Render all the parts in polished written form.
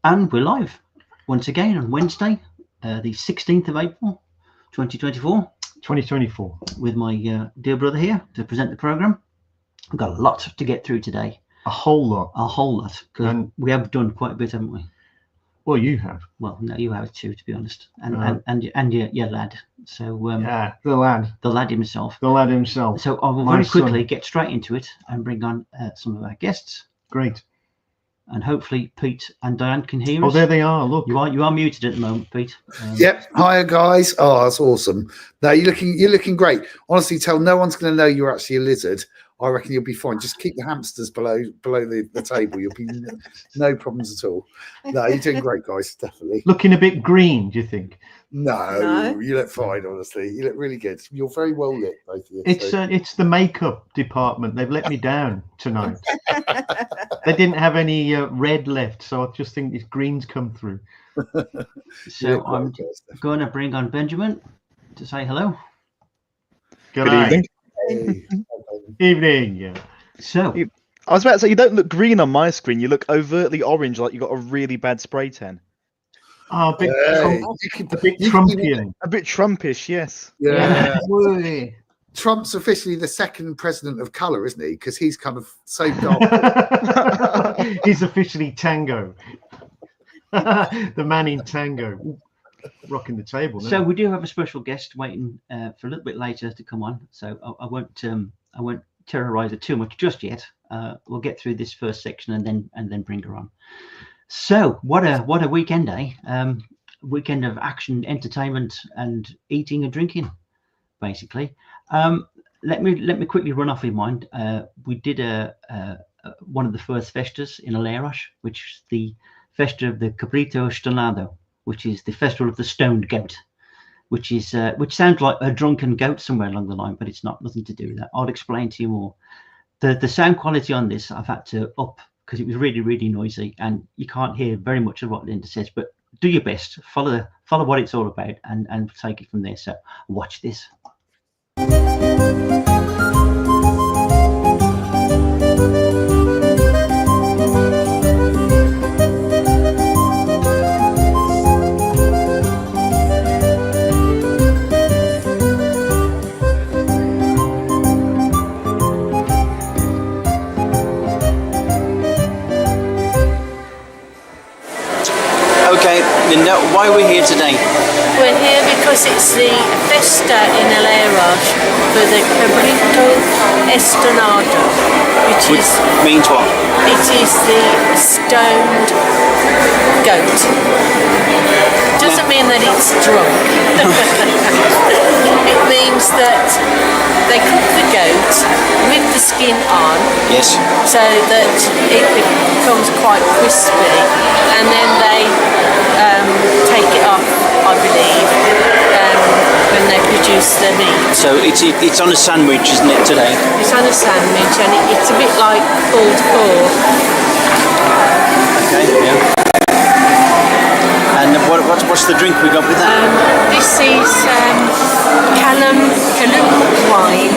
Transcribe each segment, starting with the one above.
And we're live once again on Wednesday, the 16th of April, 2024. 2024. With my dear brother here to present the programme. We've got a lot to get through today. A whole lot. A whole lot. Because we have done quite a bit, haven't we? Well, you have. Well, no, you have too, to be honest. And your lad. So yeah, the lad. The lad himself. The lad himself. So I will very quickly get straight into it and bring on some of our guests. Great. And hopefully Pete and Diane can hear us. Oh, there they are. Look, you are muted at the moment, Pete. Yep. Hiya, guys. Oh, that's awesome. No, you're looking great. Honestly, tell no one's going to know you're actually a lizard. I reckon you'll be fine. Just keep the hamsters below the table. You'll be no problems at all. No, you're doing great, guys. Definitely. Looking a bit green, do you think? No, you look fine. Honestly, you look really good. You're very well lit, both of you. It's the makeup department. They've let me down tonight. They didn't have any red left, so I just think this green's come through. So I'm going to bring on Benjamin to say hello. Good evening. Hey. Evening. Yeah. So I was about to say, you don't look green on my screen. You look overtly orange, like you got a really bad spray tan. Oh, a bit Trumpian. A bit Trumpish, yes. Yeah. Trump's officially the second president of colour, isn't he? Because he's kind of so dark. He's officially Tango. The man in Tango. Ooh, rocking the table. So we do have a special guest waiting for a little bit later to come on. So I won't terrorise it too much just yet. We'll get through this first section and then bring her on. So what a weekend, eh? Weekend of action, entertainment, and eating and drinking, basically. Let me quickly run off in mind. We did one of the first festas in Aleiros, which is the festa of the Cabrito Stonado, which is the festival of the stoned goat, which sounds like a drunken goat somewhere along the line, but it's not. Nothing to do with that. I'll explain to you more. The sound quality on this I've had to up because it was really, really noisy, and you can't hear very much of what Linda says. But do your best, follow what it's all about, and take it from there. So watch this. Okay, Linda, why are we here today? We're here because it's the festa in Aleiros for the Cabrito Estonado, which means what? It is the stoned goat. Doesn't mean that it's drunk. It means that they cook the goat with the skin on. Yes. So that it becomes quite crispy, and then they take it off, I believe, when they produce the meat. So it's on a sandwich, isn't it, today? It's on a sandwich, and it's a bit like pulled pork. Okay, yeah. And what's the drink we got with that? This is Calum wine,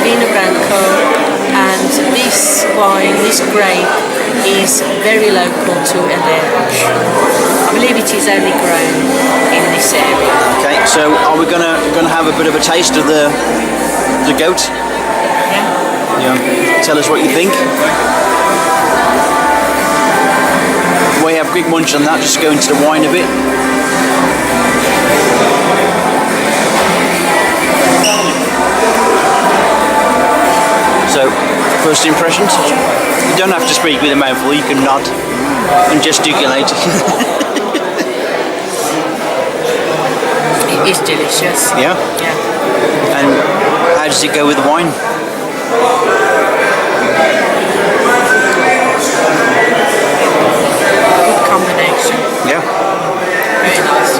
Vino Branco, and this wine, this grape, is very local to Aleiros. I believe it is only grown in this area. Okay, so are we gonna have a bit of a taste of the goat? Yeah. Yeah. Tell us what you think. We have a quick munch on that, just go into the wine a bit. So, first impressions? You don't have to speak with a mouthful, you can nod and gesticulate. It is delicious. Yeah? Yeah. And how does it go with the wine? Good combination. Yeah? Very nice.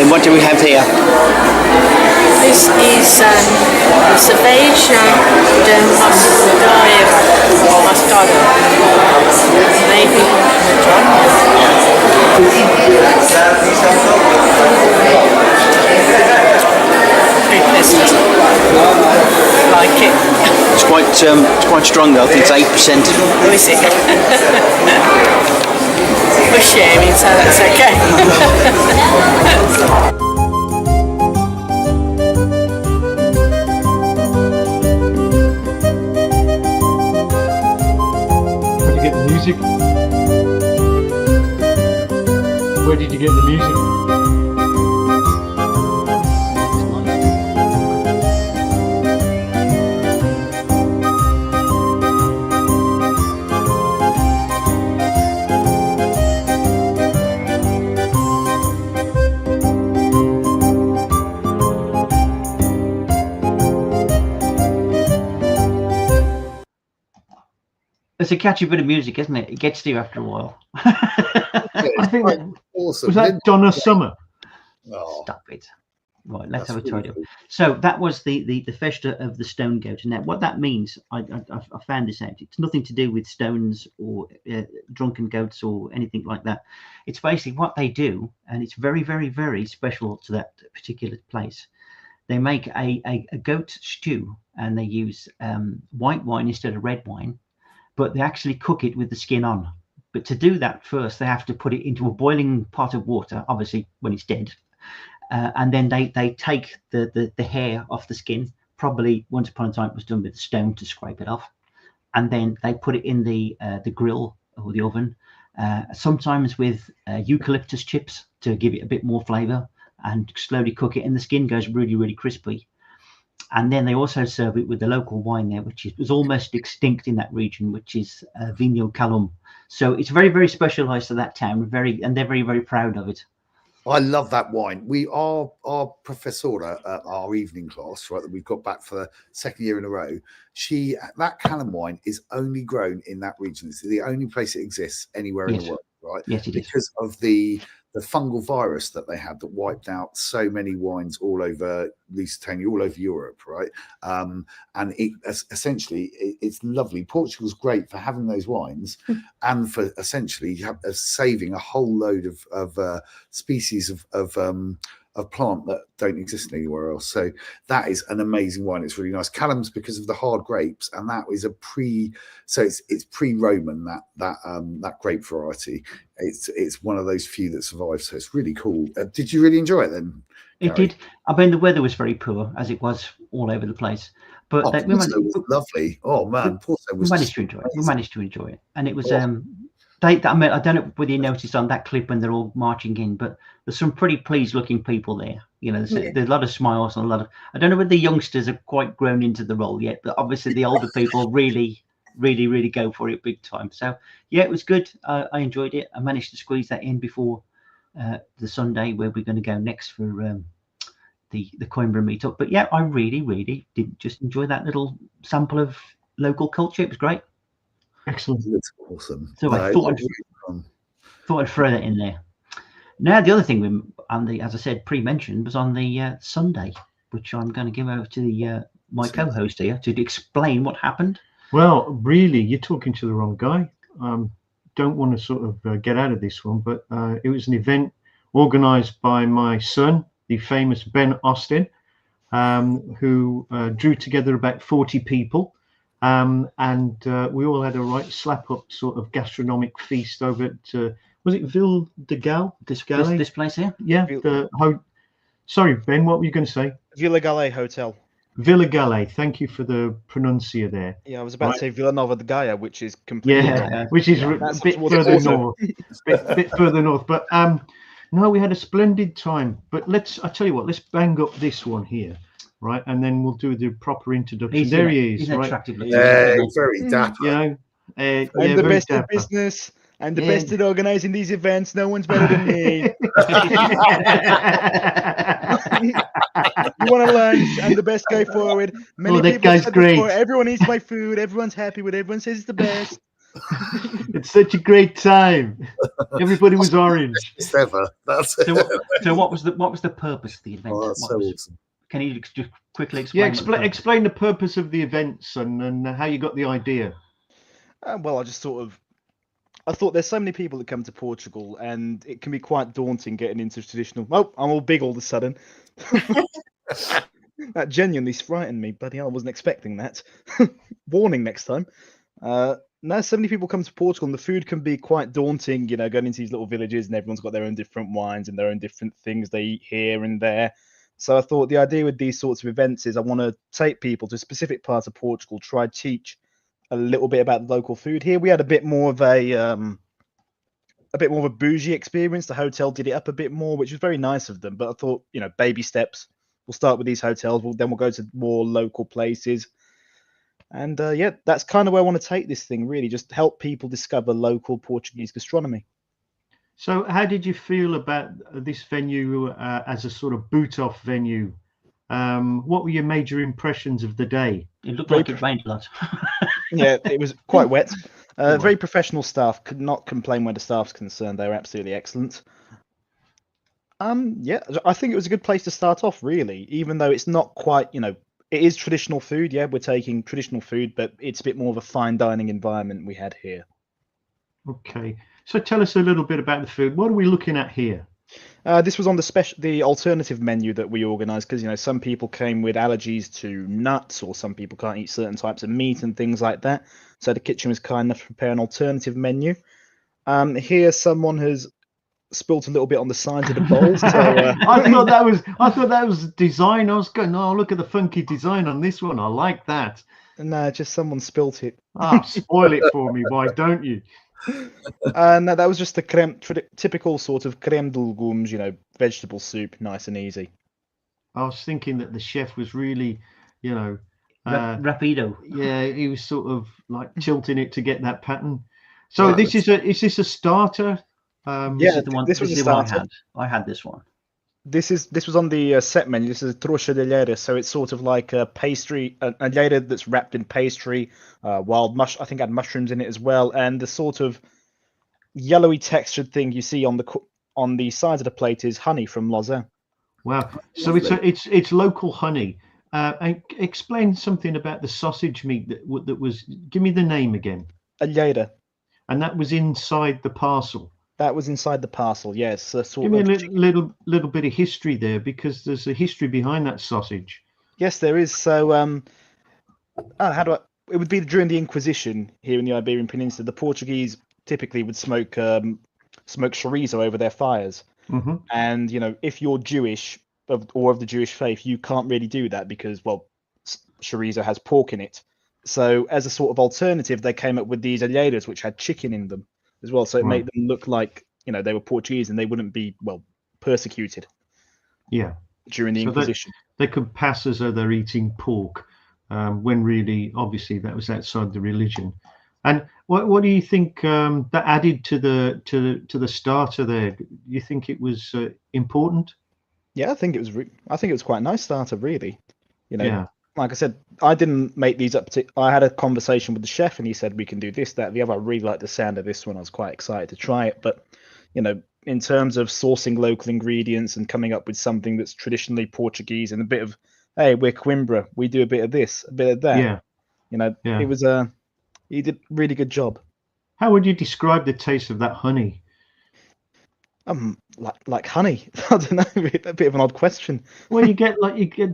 And what do we have here? This is cerveja de mostarda. Maybe very pleasant. Like it. It's quite strong though. I think it's 8%. Oh, is it? We're sharing, so that's okay. Where did you get the music? Where did you get the music? It's a catchy bit of music, isn't it? It gets to you after a while. I think that awesome. was that Donna Summer. Oh, Stop it. Right, let's that's have a really tidy up. cool. So that was the festa of the stone goat. And now what that means, I found this out. It's nothing to do with stones or drunken goats or anything like that. It's basically what they do, and it's very, very, very special to that particular place. They make a goat stew, and they use white wine instead of red wine, but they actually cook it with the skin on. But to do that first, they have to put it into a boiling pot of water, obviously when it's dead. And then they take the hair off the skin. Probably once upon a time it was done with a stone to scrape it off. And then they put it in the grill or the oven, sometimes with eucalyptus chips to give it a bit more flavor, and slowly cook it, and the skin goes really, really crispy. And then they also serve it with the local wine there, which was almost extinct in that region, which is Vino Calum. So it's very, very specialised to that town, and they're very, very proud of it. I love that wine. Our professora at our evening class, right, that we've got back for the second year in a row, that Callum wine is only grown in that region. It's the only place it exists anywhere in the world, right? Yes, it is. Because of the fungal virus that they had that wiped out so many wines all over Lusitania, all over Europe, right? And it essentially it's lovely. Portugal's great for having those wines and for essentially saving a whole load of species of plant that don't exist anywhere else. So that is an amazing wine. It's really nice. Callum's because of the hard grapes, and that is it's pre-Roman, that grape variety. It's one of those few that survive. So it's really cool. Did you really enjoy it then? It did. I mean, the weather was very poor, as it was all over the place. But Porto was lovely. Oh man, Porto was. We managed to enjoy it, and it was. I mean, I don't know whether you noticed on that clip when they're all marching in, but there's some pretty pleased-looking people there. You know, there's a lot of smiles and a lot of. I don't know whether the youngsters are quite grown into the role yet, but obviously the older people really go for it big time. So yeah, it was good. I enjoyed it. I managed to squeeze that in before the Sunday where we're going to go next for the Coimbra meetup. But yeah, I really did just enjoy that little sample of local culture. It was great. Excellent. That's awesome. So I thought I'd throw that in there. Now the other thing as I said, pre-mentioned, was on the Sunday, which I'm going to give over to my co-host here to explain what happened. Well, really, you're talking to the wrong guy. Don't want to sort of get out of this one, but it was an event organised by my son, the famous Ben Austin, who drew together about 40 people. And we all had a right slap-up sort of gastronomic feast over at, was it Ville de Galle? This place here? Yeah. Sorry, Ben, what were you going to say? Villa Galle Hotel. Villa Galle. Thank you for the pronuncia there. Yeah, I was about to say Villanova de Gaia, which is completely which is a bit further north. bit further north. But no, we had a splendid time. But I tell you what, let's bang up this one here. Right, and then we'll do the proper introduction. He is, right? Yeah, very dapper. You know, I'm the best at business. I'm the best at organising these events. No one's better than me. You want to lunch? I'm the best guy forward. Many that guy's great. Everyone eats my food. Everyone's happy with it. Everyone says it's the best. It's such a great time. Everybody was orange. Best ever. That's it. So what was the purpose of the event? Oh, that's What so was- awesome. Can you just quickly Yeah, explain? what the purpose- explain the purpose of the event, son, and how you got the idea. Well, I thought there's so many people that come to Portugal, and it can be quite daunting getting into traditional. Oh, I'm all big all of a sudden. That genuinely frightened me. Bloody hell, I wasn't expecting that. Warning next time. No, so many people come to Portugal, and the food can be quite daunting. You know, going into these little villages, and everyone's got their own different wines and their own different things they eat here and there. So I thought the idea with these sorts of events is I want to take people to a specific part of Portugal, try to teach a little bit about the local food. Here we had a bit more of a bougie experience. The hotel did it up a bit more, which was very nice of them. But I thought, you know, baby steps. We'll start with these hotels. Then we'll go to more local places. And yeah, that's kind of where I want to take this thing, really, just help people discover local Portuguese gastronomy. So how did you feel about this venue as a sort of boot-off venue? What were your major impressions of the day? It looked like it rained a lot. Yeah, it was quite wet. Very professional staff. Could not complain where the staff's concerned. They were absolutely excellent. Yeah, I think it was a good place to start off, really, even though it's not quite, you know, it is traditional food. Yeah, we're taking traditional food, but it's a bit more of a fine dining environment we had here. Okay, so tell us a little bit about the food. What are we looking at here? This was on the alternative menu that we organised because, you know, some people came with allergies to nuts, or some people can't eat certain types of meat and things like that. So the kitchen was kind enough to prepare an alternative menu. Here, someone has spilt a little bit on the sides of the bowls. So, I thought that was design. I was going, oh, look at the funky design on this one. I like that. No, just someone spilt it. Spoil it for me. Why don't you? No, that was just the typical sort of creme de legumes, you know, vegetable soup, nice and easy. I was thinking that the chef was really, you know, rapido. Yeah, he was sort of like tilting it to get that pattern. So is this a starter? Yeah, this was a starter. I had this one. This was on the set menu. This is a trouxa de alheira, so it's sort of like a pastry, an alheira that's wrapped in pastry, wild I think had mushrooms in it as well, and the sort of yellowy textured thing you see on the sides of the plate is honey from Lausanne. Wow! So it's local honey. And explain something about the sausage meat that was. Give me the name again. Alheira. And that was inside the parcel. That was inside the parcel, yes. Give me a little bit of history there, because there's a history behind that sausage. Yes, there is. So, it would be during the Inquisition here in the Iberian Peninsula. The Portuguese typically would smoke chorizo over their fires. Mm-hmm. And, you know, if you're Jewish or of the Jewish faith, you can't really do that because, well, chorizo has pork in it. So as a sort of alternative, they came up with these alheiras, which had chicken in them as well. So it made them look like, you know, they were Portuguese and they wouldn't be, well, persecuted. Yeah. During the Inquisition. They could pass as though they're eating pork, when really, obviously, that was outside the religion. And what do you think that added to the starter there? Do you think it was important? Yeah, I think it was quite a nice starter, really. You know, yeah. Like I said, I didn't make these up. I had a conversation with the chef, and he said we can do this, that, the other. I really liked the sound of this one. I was quite excited to try it. But you know, in terms of sourcing local ingredients and coming up with something that's traditionally Portuguese and a bit of, hey, we're Coimbra, we do a bit of this, a bit of that. Yeah. You know, it was he did a really good job. How would you describe the taste of that honey? Like honey. I don't know, a bit of an odd question. Well, you get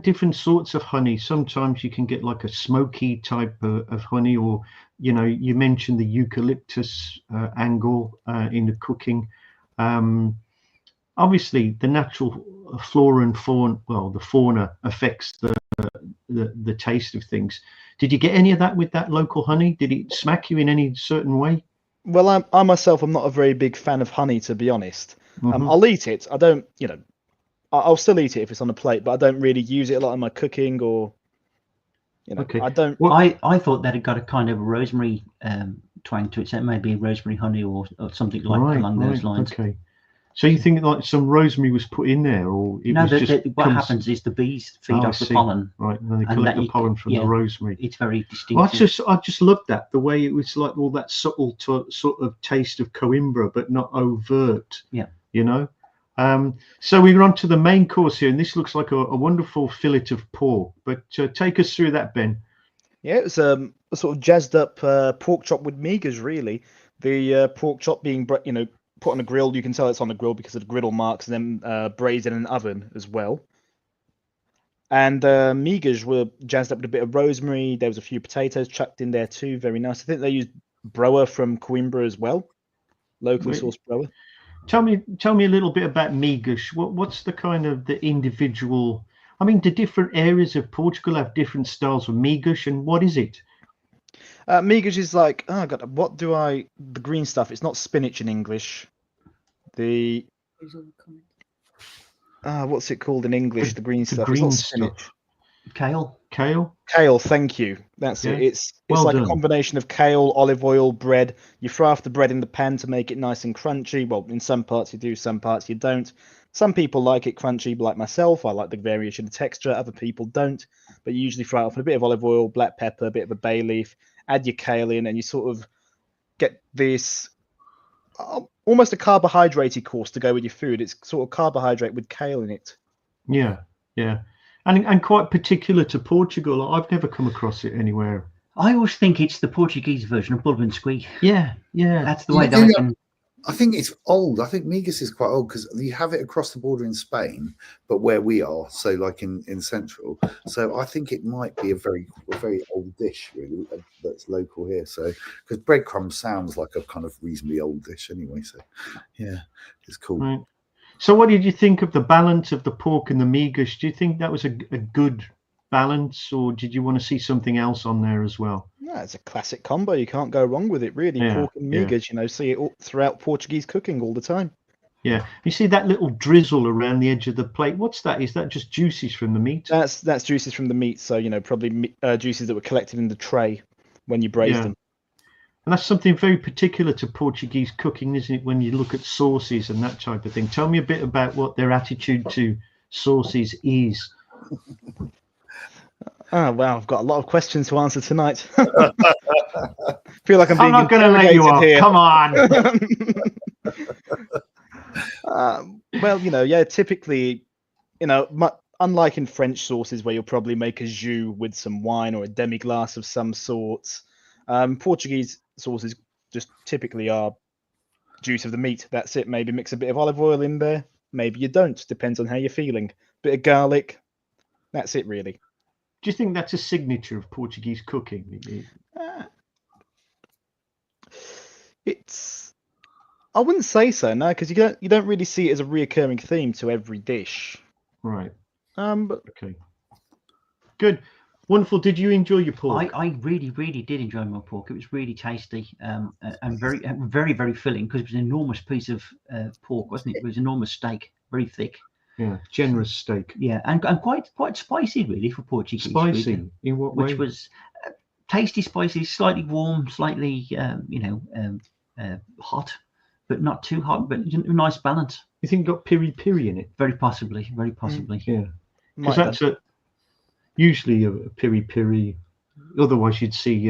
different sorts of honey. Sometimes you can get like a smoky type of honey, or you know, you mentioned the eucalyptus angle in the cooking. Obviously, the natural flora and fauna, well, the fauna affects the taste of things. Did you get any of that with that local honey? Did it smack you in any certain way? Well, I myself, I'm not a very big fan of honey, to be honest. Mm-hmm. I'll eat it. I don't, you know, I'll still eat it if it's on a plate, but I don't really use it a lot in my cooking, or, you know, okay. I don't. Well, I thought that it got a kind of rosemary twang to it, so it may be rosemary honey or something like along those lines. Okay. So you think like some rosemary was put in there, or it No, was just what comes- happens is the bees feed Oh, I off the see. pollen. Right, and then they And collect that the pollen from the yeah. rosemary. It's very Well, distinctive. I just looked at the way it was like all that subtle sort of taste of Coimbra, but not overt. Yeah. You know. So we're on to the main course here, and this looks like a wonderful fillet of pork. But take us through that, Ben. Yeah, it was a sort of jazzed up pork chop with migas, really. The pork chop being, put on a grill. You can tell it's on a grill because of the griddle marks, and then braised in an oven as well. And migas were jazzed up with a bit of rosemary. There was a few potatoes chucked in there too. Very nice. I think they used broa from Coimbra as well, locally sourced broa. Tell me a little bit about migas. What's the kind of the individual? I mean, the different areas of Portugal have different styles of migas, and what is it? Migas is like, oh god, the green stuff? It's not spinach in English. What's it called in English? The green stuff. It's not spinach. Kale. Kale, thank you. That's it. It's Well like done. a combination of kale, olive oil, bread. You fry off the bread in the pan to make it nice and crunchy. Well, in some parts you do, some parts you don't. Some people like it crunchy, like myself. I like the variation of texture. Other people don't. But you usually fry it off with a bit of olive oil, black pepper, a bit of a bay leaf. Add your kale in, and you sort of get this almost a carbohydrate course to go with your food. It's sort of carbohydrate with kale in it. Yeah, and quite particular to Portugal. I've never come across it anywhere. I always think it's the Portuguese version of bulb and squeak. Yeah. That's the way that I think it's old. I think migas is quite old because you have it across the border in Spain, but where we are, so like in Central. So I think it might be a very old dish, really, that's local here. So because breadcrumbs sounds like a kind of reasonably old dish anyway. So yeah, it's cool. Right. So what did you think of the balance of the pork and the migas? Do you think that was a good balance, or did you want to see something else on there as well? No, it's a classic combo. You can't go wrong with it, really. Yeah, Pork and migas, see it all throughout Portuguese cooking all the time. Yeah, you see that little drizzle around the edge of the plate. What's that? Is that just juices from the meat? That's juices from the meat. So probably juices that were collected in the tray when you braised them. And that's something very particular to Portuguese cooking, isn't it? When you look at sauces and that type of thing. Tell me a bit about what their attitude to sauces is. Oh, wow. I've got a lot of questions to answer tonight. Feel like I'm not going to let you off. Here. Come on. Typically, unlike in French sauces where you'll probably make a jus with some wine or a demi-glace of some sorts, Portuguese sauces just typically are juice of the meat. That's it. Maybe mix a bit of olive oil in there. Maybe you don't. Depends on how you're feeling. Bit of garlic. That's it, really. Do you think that's a signature of Portuguese cooking? I wouldn't say so, no, because you don't really see it as a reoccurring theme to every dish. Right. But okay. Good. Wonderful. Did you enjoy your pork? I really, really did enjoy my pork. It was really tasty and very, very, very filling because it was an enormous piece of pork, wasn't it? It was an enormous steak, very thick. Yeah, generous steak. Yeah, and quite spicy, really, for Portuguese. Spicy? Food, in what way? Which was tasty, spicy, slightly warm, slightly, hot, but not too hot, but a nice balance. You think it got piri in it? Very possibly. Yeah, because that's usually a piri. Otherwise, you'd see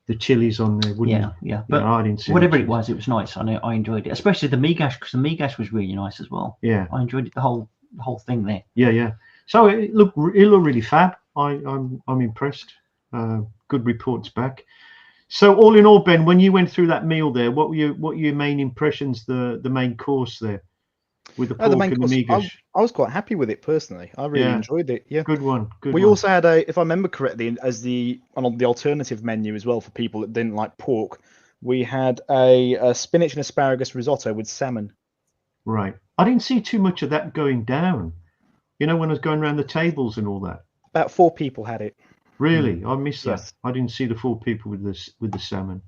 the chilies on there, wouldn't you? Yeah. But I didn't see whatever it was nice. I enjoyed it, especially the migas, because the migas was really nice as well. Yeah, I enjoyed it, the whole thing there. Yeah. So it looked really fab. I'm impressed. Good reports back. So all in all, Ben, when you went through that meal there, what were your main impressions? The main course there with the pork and the migas. I was quite happy with it personally. I really enjoyed it. Yeah, good one. We also had if I remember correctly, on the alternative menu as well for people that didn't like pork, we had a spinach and asparagus risotto with salmon. Right. I didn't see too much of that going down. When I was going around the tables and all that. About 4 people had it. Really? I missed that. I didn't see the 4 people with the salmon.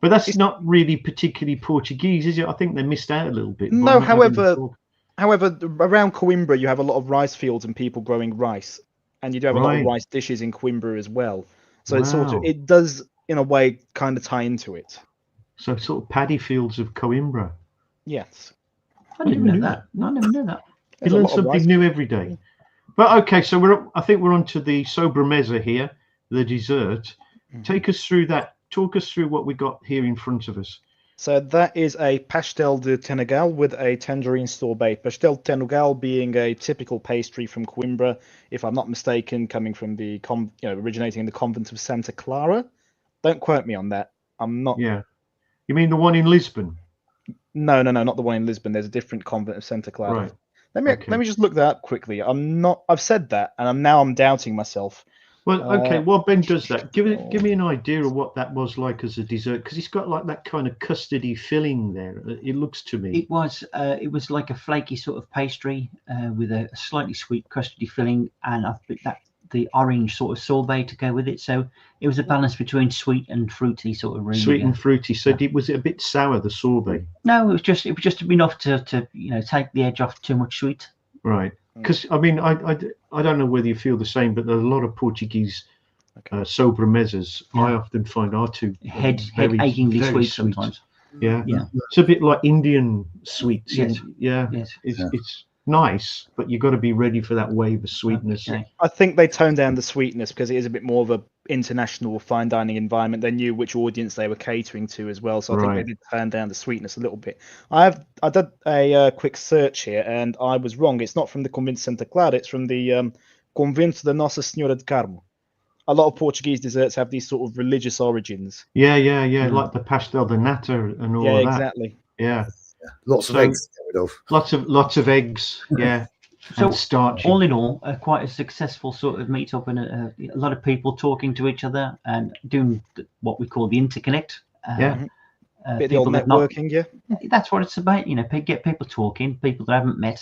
But that's not really particularly Portuguese, is it? I think they missed out a little bit. No, however, around Coimbra you have a lot of rice fields and people growing rice, and you do have a lot of rice dishes in Coimbra as well. So it does in a way kind of tie into it. So sort of paddy fields of Coimbra. Yes. I didn't never know knew that. No, I never knew that. You There's a learn lot of something rice. new every day. But okay, so I think we're on to the sobremesa here, the dessert. Take us through that. Talk us through what we got here in front of us. So that is a pastel de Tenagal with a tangerine sorbet. Pastel de Tenagal being a typical pastry from Coimbra, if I'm not mistaken, coming from the originating in the convent of Santa Clara. Don't quote me on that. I'm not. Yeah. You mean the one in Lisbon? No, not the one in Lisbon. There's a different convent of Santa Clara. Right. Let me just look that up quickly. I've said that, and I'm doubting myself. Well, okay. While Ben does that, give me an idea of what that was like as a dessert, because it's got like that kind of custardy filling there. It looks to me. It was like a flaky sort of pastry with a slightly sweet custardy filling, and I think that the orange sort of sorbet to go with it. So it was a balance between sweet and fruity sort of. Really, sweet and fruity. So was it a bit sour, the sorbet? No, it was just enough to take the edge off too much sweet. Right. Because I mean, I don't know whether you feel the same, but there are a lot of Portuguese sobremesas I often find are too head achingly very sweet sometimes. Yeah. Yeah. It's a bit like Indian sweets. Yes. Yeah. Yes. It's nice, but you've got to be ready for that wave of sweetness. Okay. I think they toned down the sweetness because it is a bit more of a international fine dining environment. They knew which audience they were catering to as well, so I think they did turn down the sweetness a little bit. I did a quick search here, and I was wrong. It's not from the Convento Santa Clara. It's from the Convento de Nossa Senhora de Carmo. A lot of Portuguese desserts have these sort of religious origins. Yeah, like the pastel de nata and all of that. Yeah, exactly. Yeah. Lots of eggs to get rid of. Lots of eggs. Yeah. So starchy. all in all, quite a successful sort of meet-up, and a lot of people talking to each other and doing what we call the Interconnect. Bit of the old networking, yeah. That's what it's about, get people talking, people that haven't met,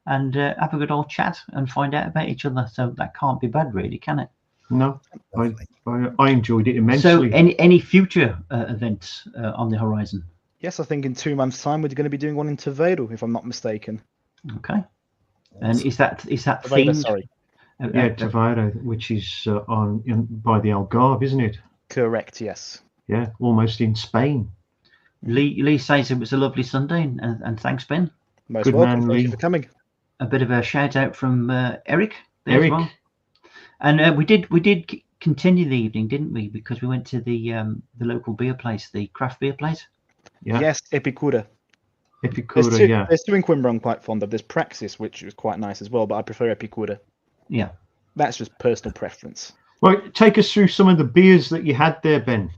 and have a good old chat and find out about each other. So that can't be bad, really, can it? No, I enjoyed it immensely. So any future events on the horizon? Yes, I think in 2 months' time we're going to be doing one in Taveiro, if I'm not mistaken. Okay. And is that Taveiro, themed? Sorry. Yeah, Taveiro, which is by the Algarve, isn't it? Correct. Yes. Yeah, almost in Spain. Lee says it was a lovely Sunday, and thanks, Ben. Most Good welcome. man, Thank Lee. you for coming. A bit of a shout out from Eric there as well. And we did continue the evening, didn't we? Because we went to the local beer place, the craft beer place. Yeah. Yes, Epicura. Epicura, There's two in Coimbra I'm quite fond of. There's Praxis, which is quite nice as well, but I prefer Epicura. Yeah. That's just personal preference. Well, take us through some of the beers that you had there, Ben.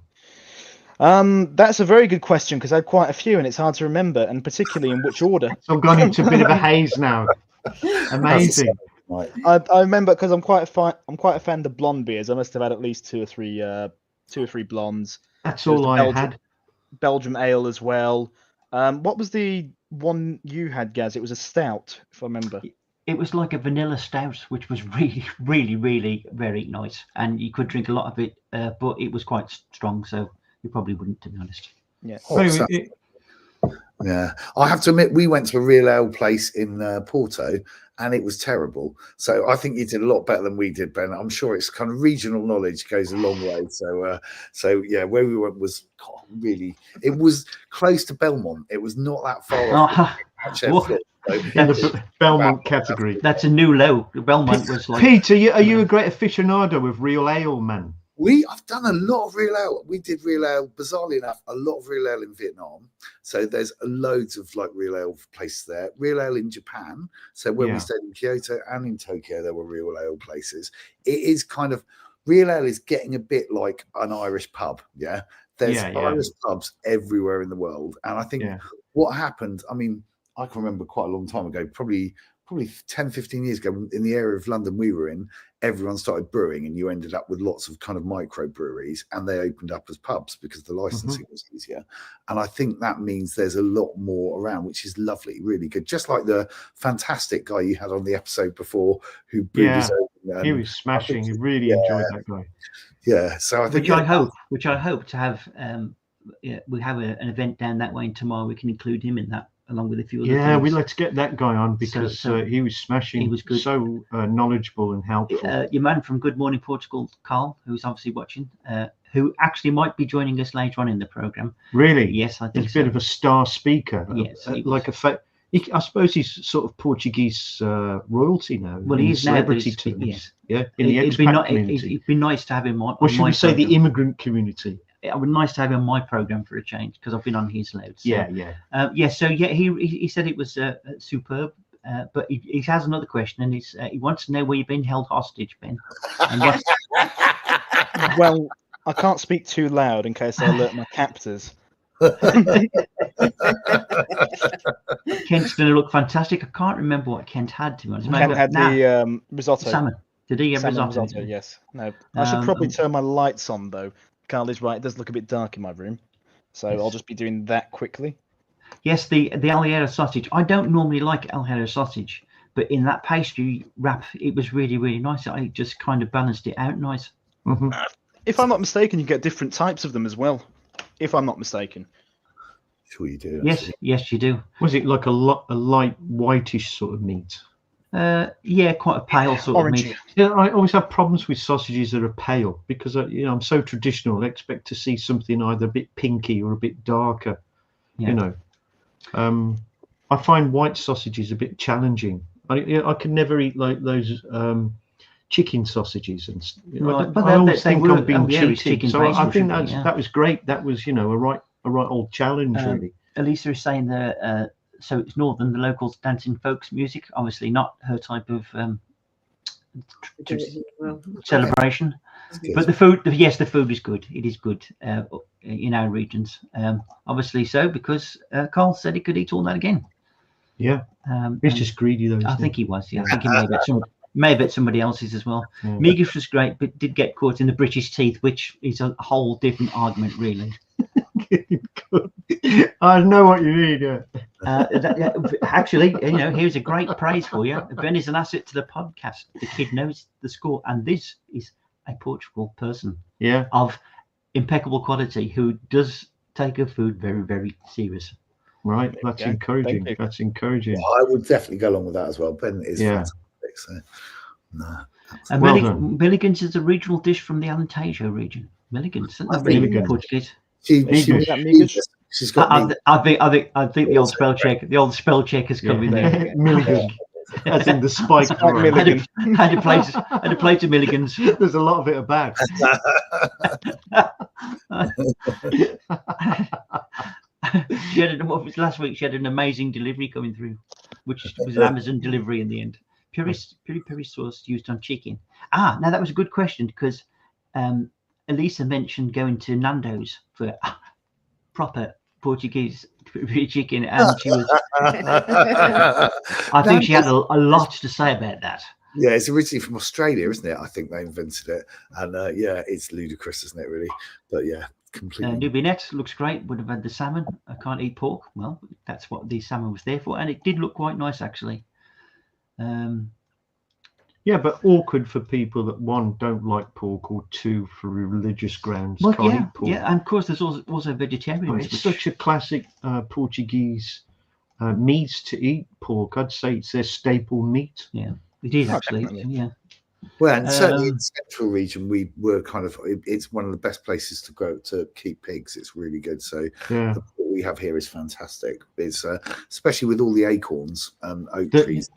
That's a very good question because I had quite a few and it's hard to remember, and particularly in which order. So I've gone into a bit of a haze now. Amazing. Right. I remember because I'm quite a fan of blonde beers. I must have had at least two or three blondes. That's There was all the I had. Belgium ale as well. What was the one you had, Gaz? It was a stout, if I remember. It was like a vanilla stout, which was really, really, really very nice, and you could drink a lot of it, but it was quite strong, so you probably wouldn't, to be honest. Yeah. Yeah, I have to admit, we went to a real ale place in Porto, and it was terrible. So I think you did a lot better than we did, Ben. I'm sure it's kind of regional knowledge goes a long way. So yeah, where we went was really. It was close to Belmont. It was not that far off. In the Belmont category. That's a new low. Belmont was like. Pete, are you a great aficionado of real ale, man? I've done a lot of real ale. We did real ale, bizarrely enough, a lot of real ale in Vietnam. So there's loads of like real ale places there. Real ale in Japan. So when we stayed in Kyoto and in Tokyo, there were real ale places. It is kind of real ale is getting a bit like an Irish pub. Yeah. There's Irish pubs everywhere in the world. And I think what happened, I mean, I can remember quite a long time ago, probably 10, 15 years ago, in the area of London we were in, everyone started brewing and you ended up with lots of kind of micro breweries, and they opened up as pubs because the licensing was easier. And I think that means there's a lot more around, which is lovely, really good. Just like the fantastic guy you had on the episode before who brewed his own. He was smashing. You really enjoyed that guy. Yeah. So I think which I hope to have we have an event down that way, and tomorrow we can include him in that, along with a few other things. Let's get that guy on because he was smashing. He was good. So knowledgeable and helpful. Your man from Good Morning Portugal, Carl, who's obviously watching, who actually might be joining us later on in the program. Really? Yes, I think He's a bit of a star speaker. Yes, like I suppose he's sort of Portuguese royalty now. Well, he is now. Celebrity terms. Yes. Yeah, in the expat community. It'd be nice to have him on. Or should we say the immigrant community? It would be nice to have him on my program for a change, because I've been on his loads. So, Yeah. So he said it was superb. But he has another question, and he wants to know where you've been held hostage, Ben. And Well, I can't speak too loud in case I alert my captors. Kent's going to look fantastic. I can't remember what Kent had, to be honest. Kent had the risotto. Salmon. Did he have Salmon risotto? Yes. No. I should probably turn my lights on, though. Carly's right. It does look a bit dark in my room. So I'll just be doing that quickly. Yes, the Alliero sausage. I don't normally like Alliero sausage, but in that pastry wrap, it was really, really nice. I just kind of balanced it out nice. Mm-hmm. If I'm not mistaken, you get different types of them as well. If I'm not mistaken. Sure you do. Yes, you do. Was it like a light whitish sort of meat? Yeah, quite a pale sort of meat. Yeah, I always have problems with sausages that are pale, because I'm so traditional. I expect to see something either a bit pinky or a bit darker. Yeah. I find white sausages a bit challenging. I can never eat like those chicken sausages, and I always think I'm being cheated. So I think that was great. That was a right old challenge, really. Elisa is saying that so it's northern, the locals dancing folks music, obviously not her type of celebration. But the food, yes, the food is good. It is good in our regions. Obviously so, because Carl said he could eat all that again. Yeah, he's just greedy though. I think he was. Yeah, I think he may have bet somebody else's as well. Yeah. Migas was great, but did get caught in the British teeth, which is a whole different argument, really. I know what you mean. Yeah. Actually, here's a great praise for you. Ben is an asset to the podcast. The kid knows the score, and this is a Portugal person. Yeah. Of impeccable quality, who does take her food very, very serious. Right. That's encouraging. That's encouraging. Well, I would definitely go along with that as well. Ben is fantastic. So, no. And Milligans is a regional dish from the Alentejo region. Milligans, Portuguese. She's got. I think the old spell check. The old spell check has come in there. Milligan, as in the spike. Had a plate of Milligans. There's a lot of it about. She had last week. She had an amazing delivery coming through, which was an Amazon delivery in the end. Peri sauce used on chicken. Now that was a good question, because Elisa mentioned going to Nando's for proper Portuguese chicken, and she was. I think she had a lot to say about that. Yeah, it's originally from Australia, isn't it? I think they invented it, and it's ludicrous, isn't it? Really, but yeah, completely. Nubinette looks great. Would have had the salmon. I can't eat pork. Well, that's what the salmon was there for, and it did look quite nice, actually. Yeah, but awkward for people that, one, don't like pork, or two, for religious grounds, can't eat pork. Yeah, and of course there's also vegetarians. It's such a classic Portuguese meat to eat, pork. I'd say it's their staple meat. Yeah, it is actually. Definitely. Yeah. Well, and certainly in the central region, we were it's one of the best places to go to keep pigs. It's really good. So the pork we have here is fantastic. It's especially with all the acorns, oak trees.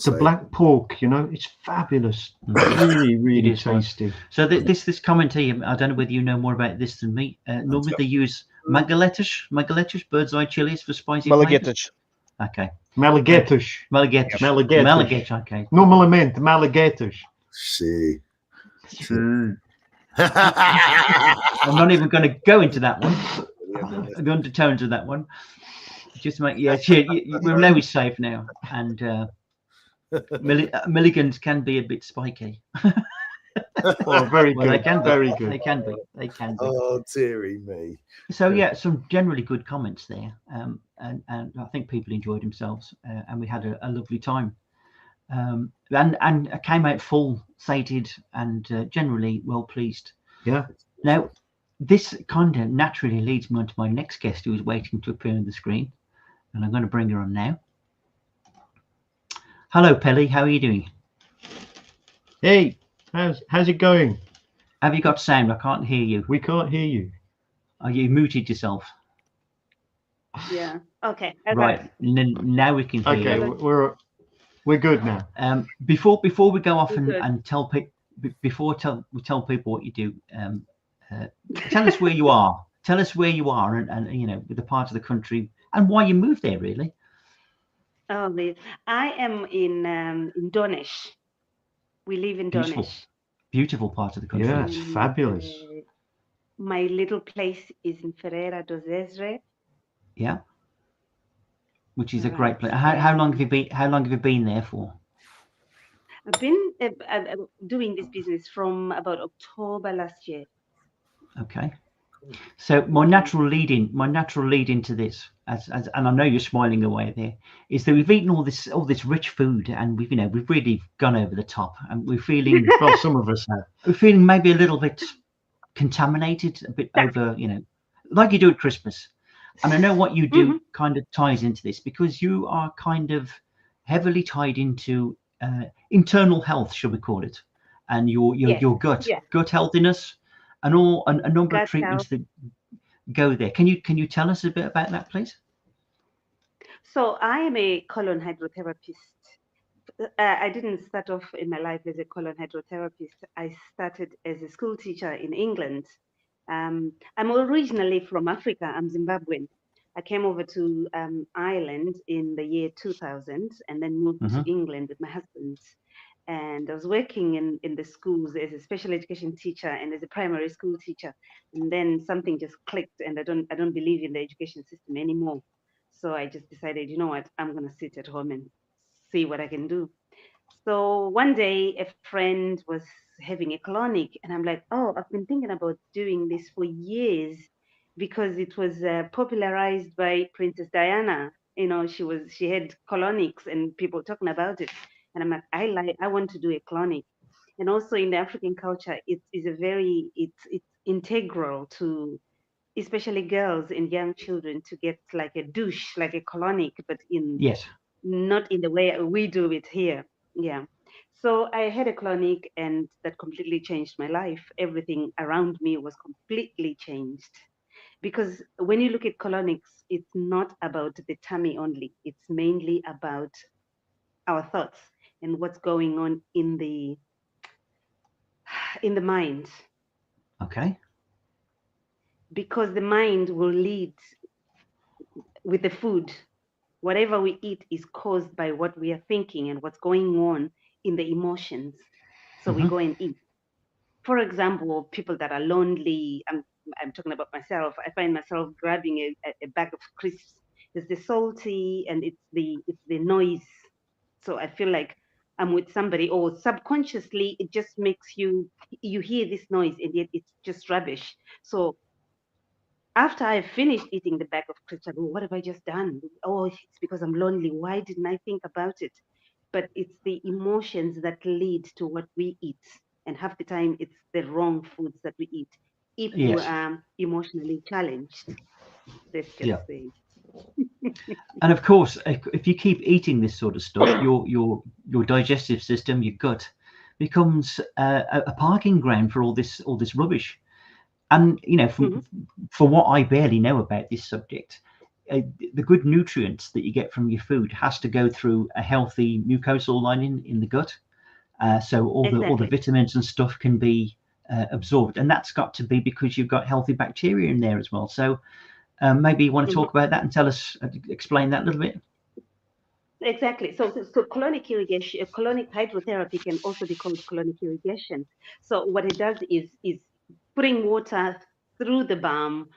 The black pork, it's fabulous. Really, really tasty. So this comment here, I don't know whether you know more about this than me. Normally they use Malaguetas, bird's eye chilies for spicy Malaguetas. Okay. Malaguetas. Okay. Normalmente, Malaguetas. See. I'm not even going to go into that one. The undertones of that one. Just to make we'll know he's safe now, and. Milligans can be a bit spiky. Very good. They can be. Very good. They can be. Oh, dearie me. So some generally good comments there, and I think people enjoyed themselves, and we had a lovely time, and I came out full, sated, and generally well pleased. Yeah. Now, this kind of naturally leads me on to my next guest, who is waiting to appear on the screen, and I'm going to bring her on now. Hello, Pelly. How are you doing? Hey, how's it going? Have you got sound? I can't hear you. We can't hear you. Are you muted yourself? Yeah. Okay. I got Right. it. Now we can hear Okay, you. we're good now. Before we go off Good. and tell people, we tell people what you do, tell us where you are. Tell us where you are and you know, the part of the country and why you moved there, really. Oh, I am in Donesh. We live in Beautiful. Donesh. Beautiful part of the country. Yeah, it's And, fabulous. my little place is in Ferreira do Zezre. Yeah. Which is a Right. great place. How long have you been? How long have you been there for? I've been doing this business from about October last year. Okay. So my natural lead into this, and I know you're smiling away there, is that we've eaten all this rich food, and we've really gone over the top, and we're feeling Well, some of us have. we're feeling maybe a little bit contaminated, a bit over, like you do at Christmas. And I know what you do kind of ties into this, because you are kind of heavily tied into internal health, shall we call it, and your gut healthiness, and a number of treatments that go there. Can you tell us a bit about that, please? So I am a colon hydrotherapist. I didn't start off in my life as a colon hydrotherapist. I started as a school teacher in England. I'm originally from Africa. I'm Zimbabwean. I came over to Ireland in the year 2000 and then moved to England with my husband. And I was working in the schools as a special education teacher and as a primary school teacher. And then something just clicked, and I don't believe in the education system anymore. So I just decided, you know what, I'm gonna sit at home and see what I can do. So one day a friend was having a colonic, and I'm like, oh, I've been thinking about doing this for years because it was popularized by Princess Diana. You know, she had colonics and people talking about it. And I'm like, I want to do a colonic. And also in the African culture, it's integral to especially girls and young children to get like a douche, like a colonic, but Yes. not in the way we do it here. Yeah. So I had a colonic, and that completely changed my life. Everything around me was completely changed. Because when you look at colonics, it's not about the tummy only. It's mainly about our thoughts and what's going on in the mind. Okay. Because the mind will lead with the food. Whatever we eat is caused by what we are thinking and what's going on in the emotions. So we go and eat. For example, people that are lonely, I'm talking about myself. I find myself grabbing a bag of crisps. It's the salty and it's the noise. So I feel like I'm with somebody, or subconsciously it just makes you hear this noise, and yet it's just rubbish. So after I finished eating the bag of crisps, I go, what have I just done? Oh, it's because I'm lonely. Why didn't I think about it? But it's the emotions that lead to what we eat. And half the time, it's the wrong foods that we eat if we are emotionally challenged. Let's just say. And of course, if you keep eating this sort of stuff, your digestive system, your gut, becomes a parking ground for all this rubbish. And for what I barely know about this subject, the good nutrients that you get from your food has to go through a healthy mucosal lining in the gut, so all the vitamins and stuff can be absorbed, and that's got to be because you've got healthy bacteria in there as well. So maybe you want to talk about that and tell us, explain that a little bit. Exactly. So colonic irrigation, colonic hydrotherapy can also be called colonic irrigation. So what it does is putting water through the balm,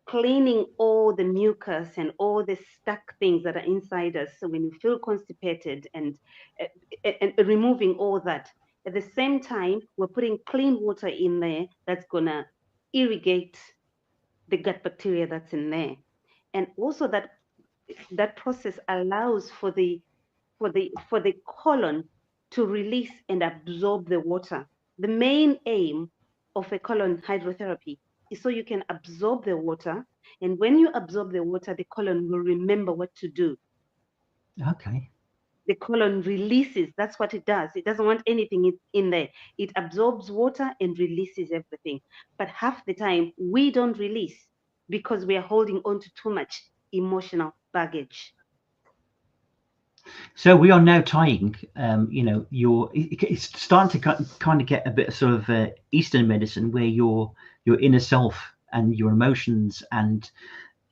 cleaning all the mucus and all the stuck things that are inside us. So when you feel constipated and removing all that, at the same time, we're putting clean water in there that's gonna irrigate the gut bacteria that's in there, and also that process allows for the colon to release and absorb the water. The main aim of a colon hydrotherapy is so you can absorb the water, and when you absorb the water, the colon will remember what to do. Okay. the colon releases. That's what it does. It doesn't want anything in there. It absorbs water and releases everything. But half the time we don't release because we are holding on to too much emotional baggage. So we are now tying, it's starting to kind of get a bit of sort of Eastern medicine, where your inner self and your emotions and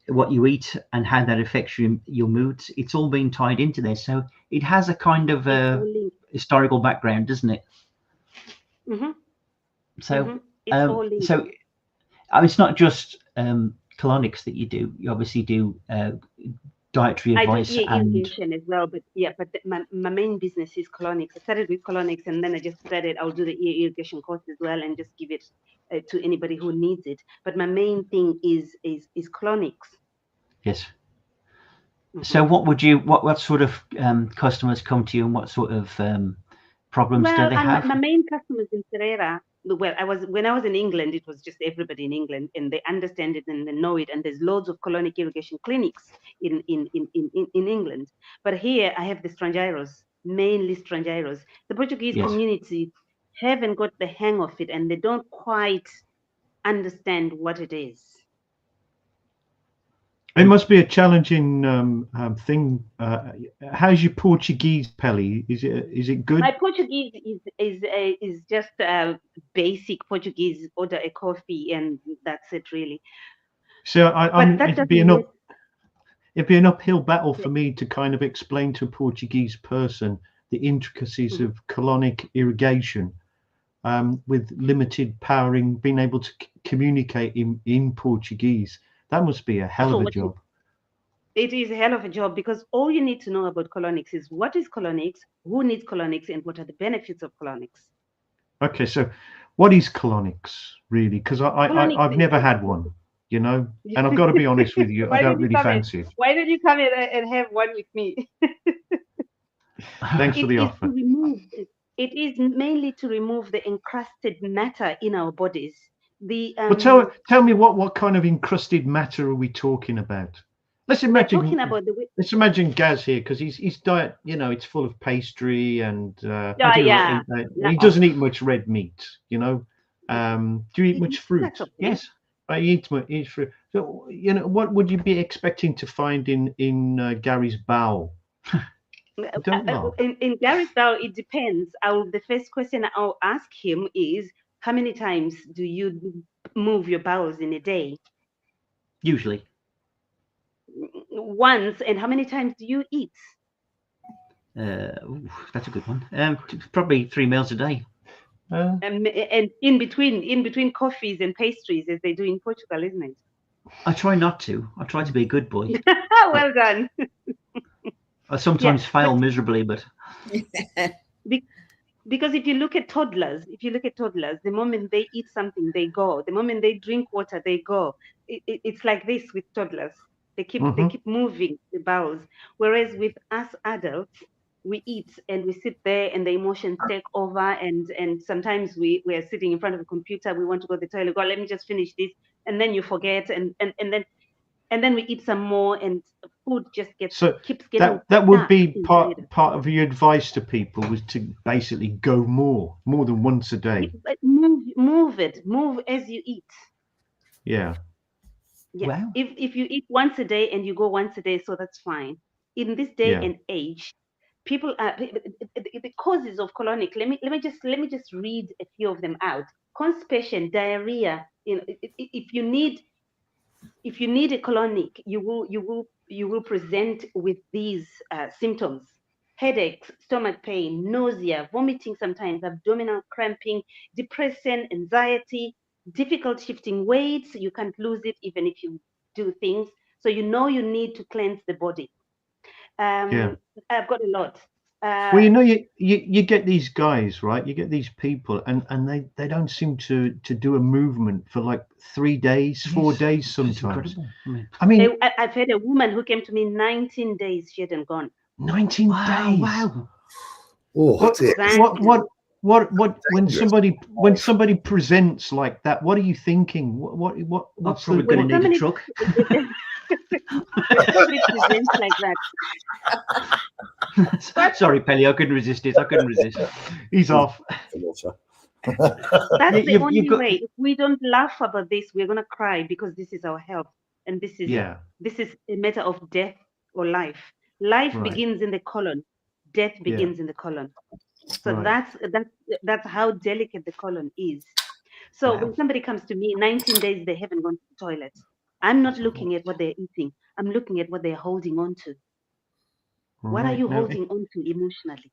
what you eat and how that affects your moods, it's all being tied into there. So it has a kind of historical background, doesn't it? Mm-hmm. So It's all linked. so it's not just colonics that you do. You obviously do dietary advice. I do and irrigation as well, but yeah, but my main business is colonics. I started with colonics, and then I just decided I'll do the irrigation course as well and just give it to anybody who needs it. But my main thing is colonics. Yes. So what sort of customers come to you, and what sort of problems do they have? My main customers in Ferreira, when I was in England, it was just everybody in England, and they understand it and they know it, and there's loads of colonic irrigation clinics in England. But here I have the strangeiros, mainly strangeiros. The Portuguese community haven't got the hang of it, and they don't quite understand what it is. It must be a challenging thing. How's your Portuguese, Pelly? Is it good? My Portuguese is just basic Portuguese. Order a coffee and that's it, really. So it'd be an uphill battle for me to kind of explain to a Portuguese person the intricacies of colonic irrigation with limited powering, being able to communicate in Portuguese. That must be a hell of a job. It is a hell of a job, because all you need to know about colonics is what is colonics, who needs colonics, and what are the benefits of colonics. Okay, so what is colonics really? Because I've never had one, and I've got to be honest with you, I don't really fancy it. Why don't you come in and have one with me? Thanks for the offer. It is mainly to remove the encrusted matter in our bodies. Well, tell me what kind of encrusted matter are we talking about? Let's imagine Gaz here, because his diet, it's full of pastry and he doesn't eat much red meat. Do you eat much fruit? Yes, I eat fruit. So what would you be expecting to find in Gary's bowel? In Gary's bowel, it depends. The first question I'll ask him is, how many times do you move your bowels in a day? Usually. Once. And how many times do you eat? That's a good one. Probably 3 meals a day. And in between coffees and pastries, as they do in Portugal, isn't it? I try not to. I try to be a good boy. Well done. I sometimes fail miserably, but because if you look at toddlers, the moment they eat something, they go. The moment they drink water, they go. It's like this with toddlers. They keep moving the bowels. Whereas with us adults, we eat and we sit there and the emotions take over, and sometimes we are sitting in front of a computer, we want to go to the toilet, let me just finish this, and then you forget, and then we eat some more, and food just keeps getting that would be part of your advice to people, was to basically go more than once a day. Move as you eat. Yeah. Wow. If you eat once a day and you go once a day, so that's fine. In this day and age, people are the causes of colonic. Let me just read a few of them out. Constipation, diarrhea. If you need a colonic, you will present with these symptoms: headaches, stomach pain, nausea, vomiting sometimes, abdominal cramping, depression, anxiety, difficult shifting weights. You can't lose it even if you do things. So you need to cleanse the body. I've got a lot. Well, you get these guys, right? You get these people, and they don't seem to do a movement for like 3 days, 4 days sometimes. I mean, I've had a woman who came to me 19 days. She hadn't gone. 19 days. Wow. Oh, what when somebody presents like that, what are you thinking? What's probably going to need a truck? Somebody presents like that. Sorry, Pelly, I couldn't resist it. I couldn't resist. He's off. That's the You've only got- way. If we don't laugh about this, we're gonna cry because this is our health, and this is Yeah. a matter of death or life. Life Right. begins in the colon. Death Yeah. begins in the colon. So Right. that's how delicate the colon is. So when somebody comes to me, 19 days they haven't gone to the toilet. I'm not looking at what they're eating. I'm looking at what they're holding on to. What are Right. you Now, holding on to emotionally?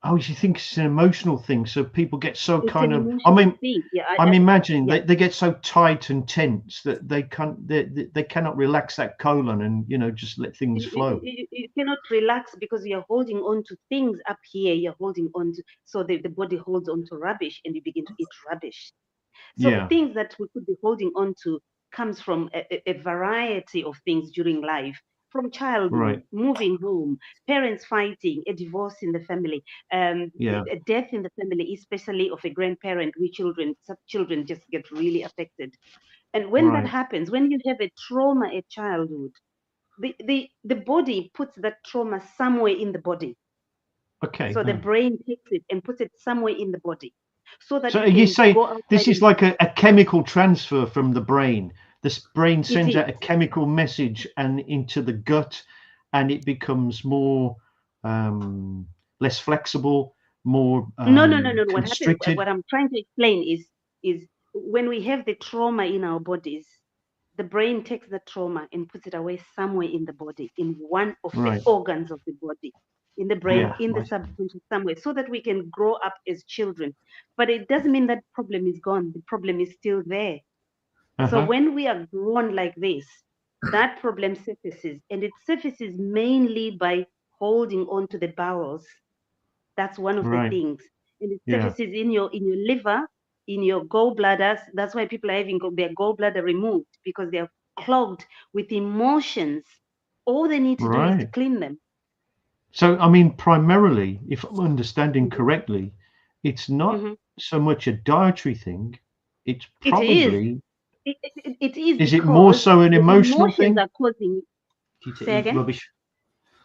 oh, you think it's an emotional thing? So people get so It's kind an of. emotional I mean, thing. Yeah, I'm imagining yeah. they get so tight and tense that they can't. They cannot relax that colon and just let things flow. You cannot relax because you're holding on to things up here. You're holding on to, so the body holds on to rubbish and you begin to eat rubbish. So Yeah. things that we could be holding on to comes from a variety of things during life, from childhood, Right. moving home, parents fighting, a divorce in the family, Yeah. a death in the family, especially of a grandparent. Some children just get really affected. And when that Right. happens, when you have a trauma at childhood, the body puts that trauma somewhere in the body. Okay. So the brain takes it and puts it somewhere in the body, so that So it are you can saying go outside. this is like a chemical transfer from the brain? This brain sends is. out a chemical message and into the gut, and it becomes more less flexible, more No. What happens? constricted. What I'm trying to explain is when we have the trauma in our bodies, the brain takes the trauma and puts it away somewhere in the body, in one of Right. the organs of the body, in the brain, Yeah, in the right. subconscious somewhere, so that we can grow up as children. But it doesn't mean that problem is gone. The problem is still there. So Uh-huh. when we are grown like this, that problem surfaces, and it surfaces mainly by holding on to the bowels. That's one of the Right. things, and it Yeah. surfaces in your liver, in your gallbladders. That's why people are having their gallbladder removed, because they are clogged with emotions. All they need to do is to Right. clean them. So I mean, primarily, if I'm understanding Mhm. correctly, it's not Mhm. so much a dietary thing. It's It is. probably. It is Is it more because so an the emotional emotions thing? are causing. to Say eat again? rubbish.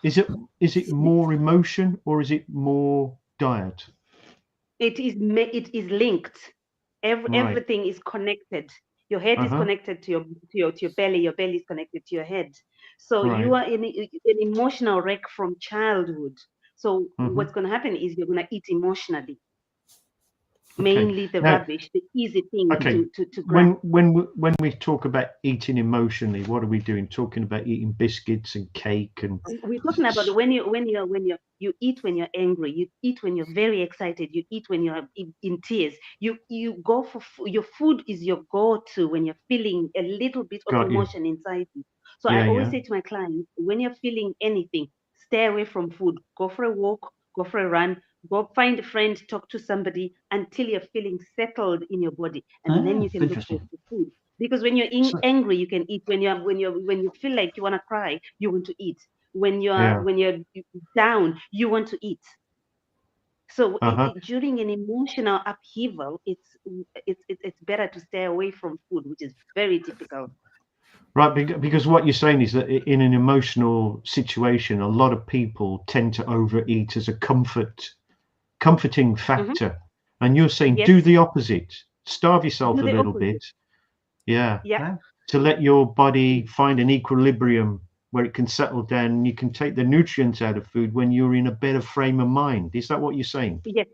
Is it more emotion or is it more diet? It is linked. Right. Everything is connected. Your head is Uh-huh. connected to your belly. Your belly is connected to your head. So Right. you are in an emotional wreck from childhood. So Mhm. what's going to happen is you're going to eat emotionally, Okay. mainly the Now, rubbish, the easy things okay. to grab. When we talk about eating emotionally, what are we doing? Talking about eating biscuits and cake and. We're talking about when you eat when you're angry, you eat when you're very excited, you eat when you're in tears. You go for your food is your go-to when you're feeling a little bit of Got you. emotion inside you. So I Yeah. always Yeah. say to my clients, when you're feeling anything, stay away from food. Go for a walk, go for a run, go find a friend, talk to somebody until you're feeling settled in your body, and then you can look for Interesting. food. Because when you're So, angry, you can eat. When you feel like you want to cry, you want to eat. When yeah. you're down, you want to eat. So Uh-huh. during an emotional upheaval, it's better to stay away from food, which is very difficult. Right, because what you're saying is that in an emotional situation, a lot of people tend to overeat as a comforting factor. And you're saying do Yes, the opposite. Starve yourself do a the little opposite. bit. Yeah. Yeah, To let your body find an equilibrium where it can settle down and you can take the nutrients out of food when you're in a better frame of mind. Is that what you're saying? yes.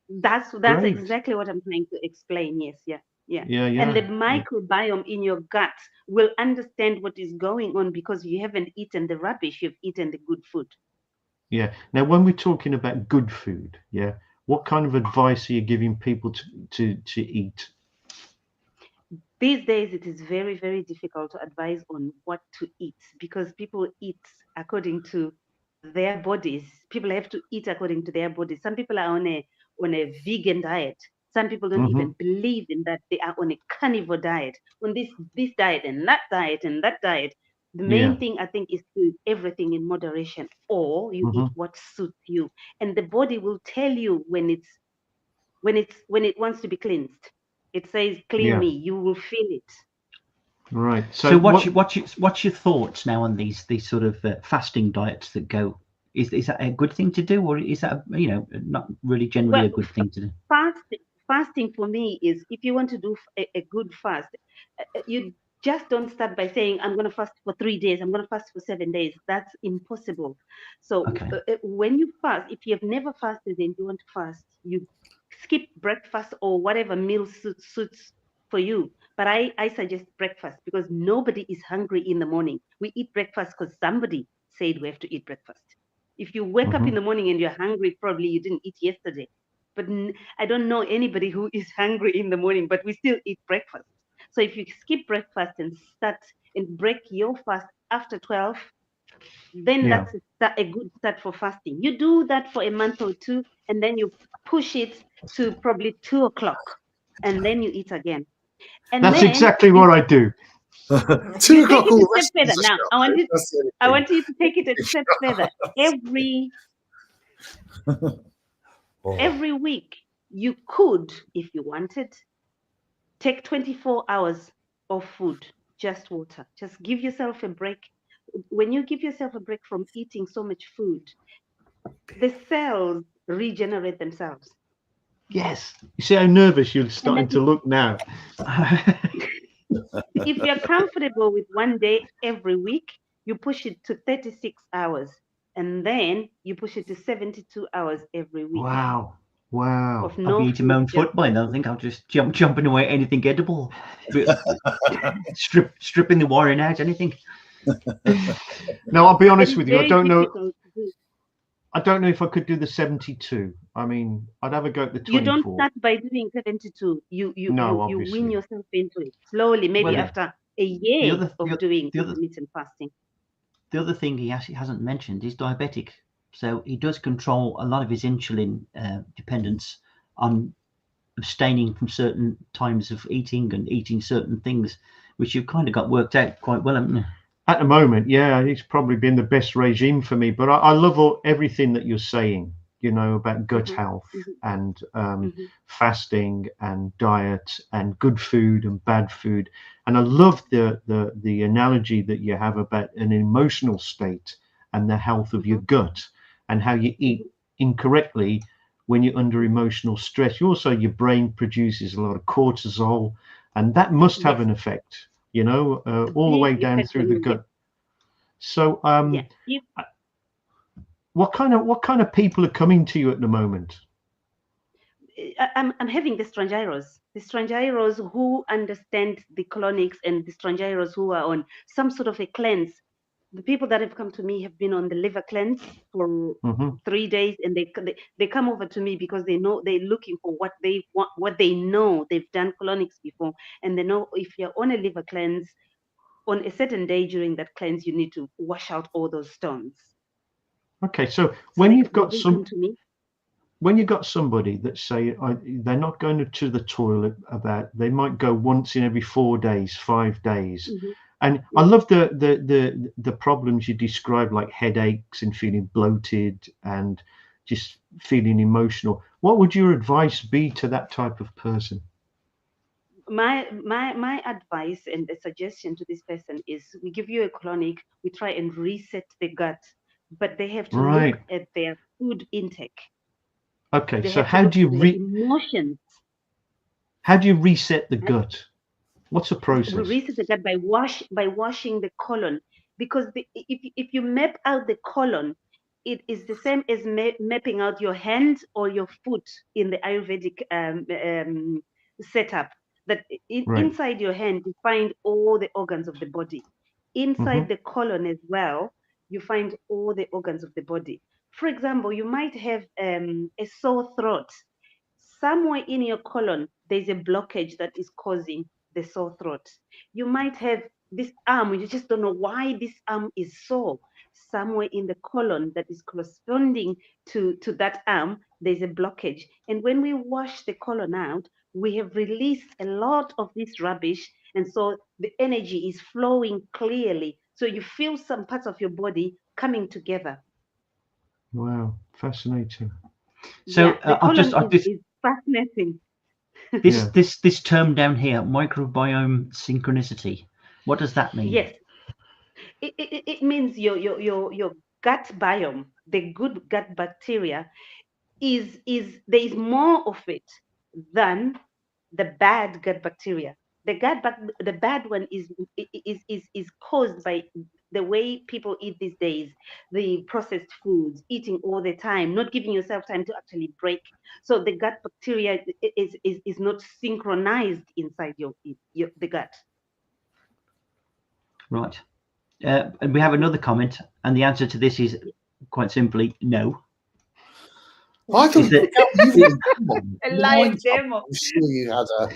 That's Great. exactly what I'm trying to explain. Yes, yeah. Yeah, And the yeah. microbiome in your gut will understand what is going on because you haven't eaten the rubbish, you've eaten the good food. Yeah. Now, when we're talking about good food, yeah, what kind of advice are you giving people to eat? These days, it is very, very difficult to advise on what to eat because people eat according to their bodies. People have to eat according to their bodies. Some people are on a vegan diet. Some people don't Mm-hmm. even believe in that. They are on a carnivore diet, on this diet and that diet and that diet. The Yeah. main thing I think is to eat everything in moderation, or you eat Mm-hmm. what suits you, and the body will tell you when it wants to be cleansed. It says, "Clean Yeah. me." You will feel it. Right. So what's your thoughts now on these sort of fasting diets that go? Is that a good thing to do, or is that, you know, not really generally Well, a good thing to do? fasting for me is, if you want to do a good fast, you just don't start by saying, I'm going to fast for 3 days, I'm going to fast for 7 days. That's impossible. So Okay. when you fast, if you have never fasted and you want to fast, you skip breakfast or whatever meal suits for you. But I suggest breakfast, because nobody is hungry in the morning. We eat breakfast because somebody said we have to eat breakfast. If you wake up in the morning and you're hungry, probably you didn't eat yesterday. But I don't know anybody who is hungry in the morning, but we still eat breakfast. So if you skip breakfast and start and break your fast after 12, then Yeah. that's a good start for fasting. You do that for a month or two, and then you push it to probably 2 o'clock, and then you eat again. And That's then exactly what I do. 2 you take o'clock. it All a the step further. Now, I want you to take it a step further. Every week, you could, if you wanted, take 24 hours of food, just water. Just give yourself a break. When you give yourself a break from eating so much food, the cells regenerate themselves. Yes. You see how nervous you're starting And to look now. if you're comfortable with 1 day every week, you push it to 36 hours. And then you push it to 72 hours every week. Wow. Wow. Of I'll no be eating my own food, foot by now. I think I'll just jumping away at anything edible, stripping the wiring out, anything. Now, I'll be But honest it's with you. I very don't know. difficult to do. I don't know if I could do the 72. I mean, I'd have a go at the 24. You don't start by doing 72. You No, win obviously. yourself into it slowly, maybe Well, after a year of doing the other intermittent fasting. the other thing he actually hasn't mentioned is diabetic. So he does control a lot of his insulin dependence on abstaining from certain times of eating and eating certain things, which you've kind of got worked out quite well, haven't you? At the moment, yeah, it's probably been the best regime for me. But I love everything that you're saying, you know, about gut health and fasting and diet and good food and bad food. And I love the analogy that you have about an emotional state and the health of your gut and how you eat incorrectly when you're under emotional stress. Also, your brain produces a lot of cortisol, and that must have an effect, you know, all the way down through the gut. So, what kind of people are coming to you at the moment? I'm having the strangiros who understand the colonics, and the strangiros who are on some sort of a cleanse. The people that have come to me have been on the liver cleanse for 3 days, and they come over to me because they know they're looking for what they want, what they know. They've done colonics before, and they know if you're on a liver cleanse, on a certain day during that cleanse, you need to wash out all those stones. Okay, so when you've got somebody that say they're not going to the toilet, they might go once in every 4 days, 5 days. And I love the problems you describe, like headaches and feeling bloated and just feeling emotional. What would your advice be to that type of person? My advice and a suggestion to this person is, we give you a colonic, we try and reset the gut, but they have to look at their food intake. Okay, so how do you emotions? How do you reset the gut? What's the process? We reset the gut by washing the colon, because if you map out the colon, it is the same as mapping out your hand or your foot in the Ayurvedic setup. That inside your hand you find all the organs of the body. Inside the colon as well, you find all the organs of the body. For example, you might have a sore throat. Somewhere in your colon, there's a blockage that is causing the sore throat. You might have this arm, you just don't know why this arm is sore. Somewhere in the colon that is corresponding to that arm, there's a blockage. And when we wash the colon out, we have released a lot of this rubbish. And so the energy is flowing clearly. So you feel some parts of your body coming together. Wow, fascinating. So the colon is fascinating. This term down here, microbiome synchronicity. What does that mean? Yes, it means your gut biome, the good gut bacteria, is there is more of it than the bad gut bacteria. The the bad one is caused by the way people eat these days, the processed foods, eating all the time, not giving yourself time to actually break. So the gut bacteria is not synchronized inside the gut. Right. And we have another comment, and the answer to this is quite simply no. I thought Is it- A live demo. I'm sure you had a.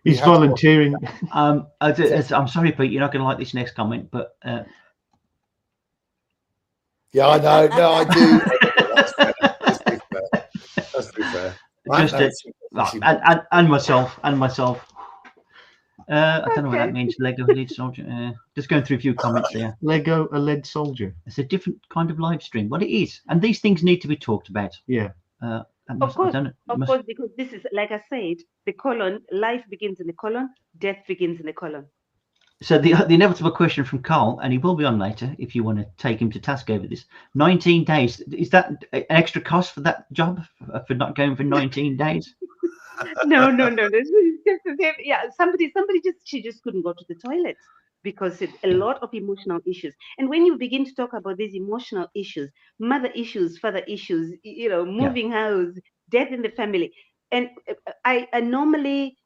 He's volunteering. I'm sorry, Pete, you're not going to like this next comment, but Yeah, I know. No, I do. That's fair. That's pretty fair. and myself. I don't know what that means. Lego lead soldier. Just going through a few comments there. Lego a lead soldier. It's a different kind of live stream. Well, it is, and these things need to be talked about. Yeah. Of course, because this is, like I said, the colon. Life begins in the colon. Death begins in the colon. So the inevitable question from Carl, and he will be on later if you want to take him to task over this. 19 days. Is that an extra cost for that job, for not going for 19 days? No. Yeah, somebody she just couldn't go to the toilet because it's a lot of emotional issues. And when you begin to talk about these emotional issues, mother issues, father issues, moving house, death in the family, and I normally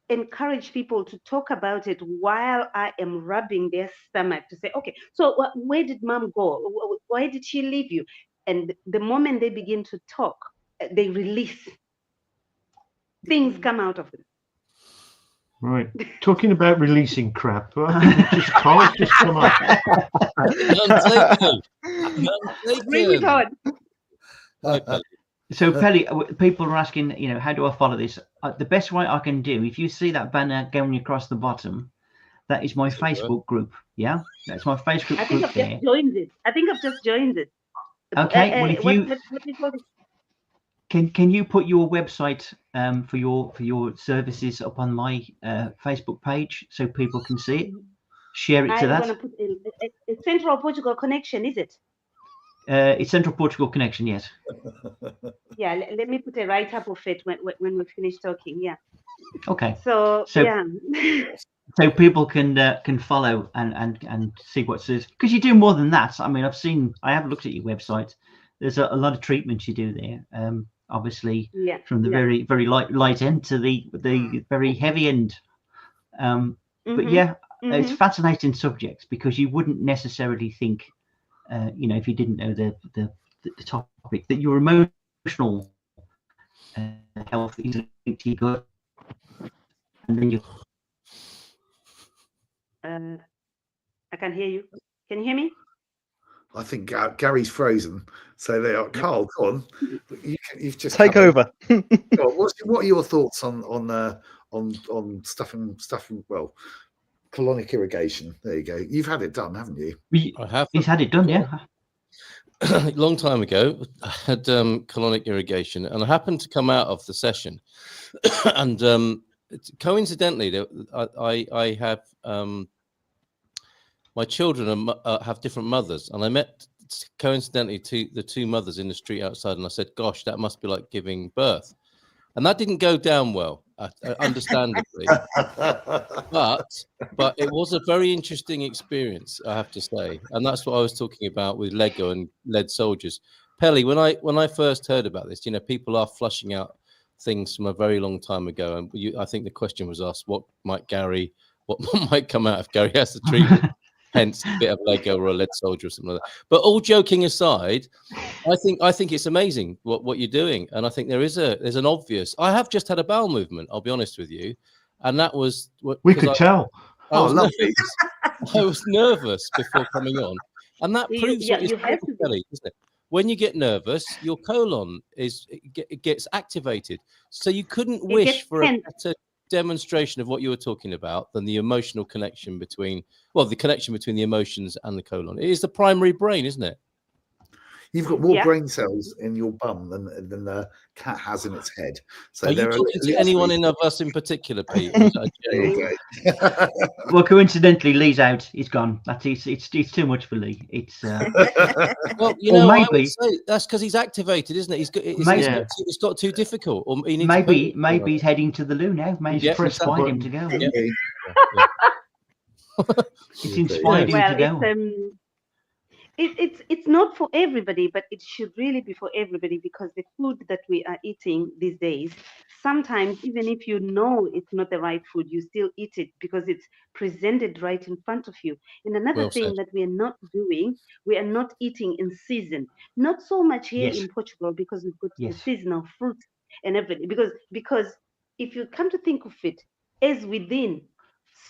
encourage people to talk about it while I am rubbing their stomach to say, okay, so where did mom go? Why did she leave you? And the moment they begin to talk, they release. Things come out of them. Right. Talking about releasing crap, I think it just can't just come up. Bring it on. So, Pelly, people are asking, how do I follow this? The best way I can do, if you see that banner going across the bottom, that is my Facebook group. Yeah, that's my Facebook I think group I've there. just joined it. Okay, well, if you what do you call it? can you put your website for your services up on my Facebook page so people can see it? Share it to that. I'm going to put a Central Portugal connection, is it? It's Central Portugal Connection, yes. Yeah, let me put a write-up of it when we finish talking. Yeah. Okay. So yeah. So people can follow and see what it says, because you do more than that. I mean, I have looked at your website. There's a lot of treatments you do there. Obviously, from the very light end to the very heavy end. But it's fascinating subjects, because you wouldn't necessarily think, if you didn't know the topic, that your emotional health is linked to your gut, and then you. I can hear you. Can you hear me? I think Gary's frozen. So they are. Carl, go on. You've just take over. What are your thoughts on stuffing? Well, colonic irrigation. There you go. You've had it done, haven't you? I have. He's had it done, yeah. A long time ago, I had colonic irrigation, and I happened to come out of the session, and coincidentally, I have my children have different mothers, and I met coincidentally the two mothers in the street outside, and I said, "Gosh, that must be like giving birth," and that didn't go down well, understandably. but it was a very interesting experience, I have to say, and that's what I was talking about with Lego and lead soldiers. Pelly, when I first heard about this, people are flushing out things from a very long time ago, and I think the question was asked, what might come out if Gary has the treatment? Hence a bit of Lego or a lead soldier or something like that. But all joking aside, I think it's amazing what you're doing, and I think there's an obvious. I have just had a bowel movement, I'll be honest with you, and that was what we could tell. I was nervous before coming on, and that proves what you have to do, isn't it? When you get nervous, your colon gets activated, so you couldn't wish for a better demonstration of what you were talking about than the emotional connection between the emotions and the colon. It is the primary brain, isn't it? You've got more Yeah. brain cells in your bum than the cat has in its head. So Are you they're talking to anyone in of us in particular, Pete? Or is that a There you general- go. Well, coincidentally, Lee's out. He's gone. It's too much for Lee. It's Well, you Or know, I would maybe- say that's because he's activated, isn't it? It's got too difficult. Or he needs maybe purging. he's heading to the loo now. Maybe Yeah, it's press that inspired him button. to go. Yeah. Okay. It's inspired him Well, to go. it's not for everybody, but it should really be for everybody, because the food that we are eating these days, sometimes even if you know it's not the right food, you still eat it because it's presented right in front of you. And another Well thing said. that we are not doing, we are not eating in season. Not so much here Yes. in Portugal, because we've got the Yes. seasonal fruit and everything. Because if you come to think of it, as within,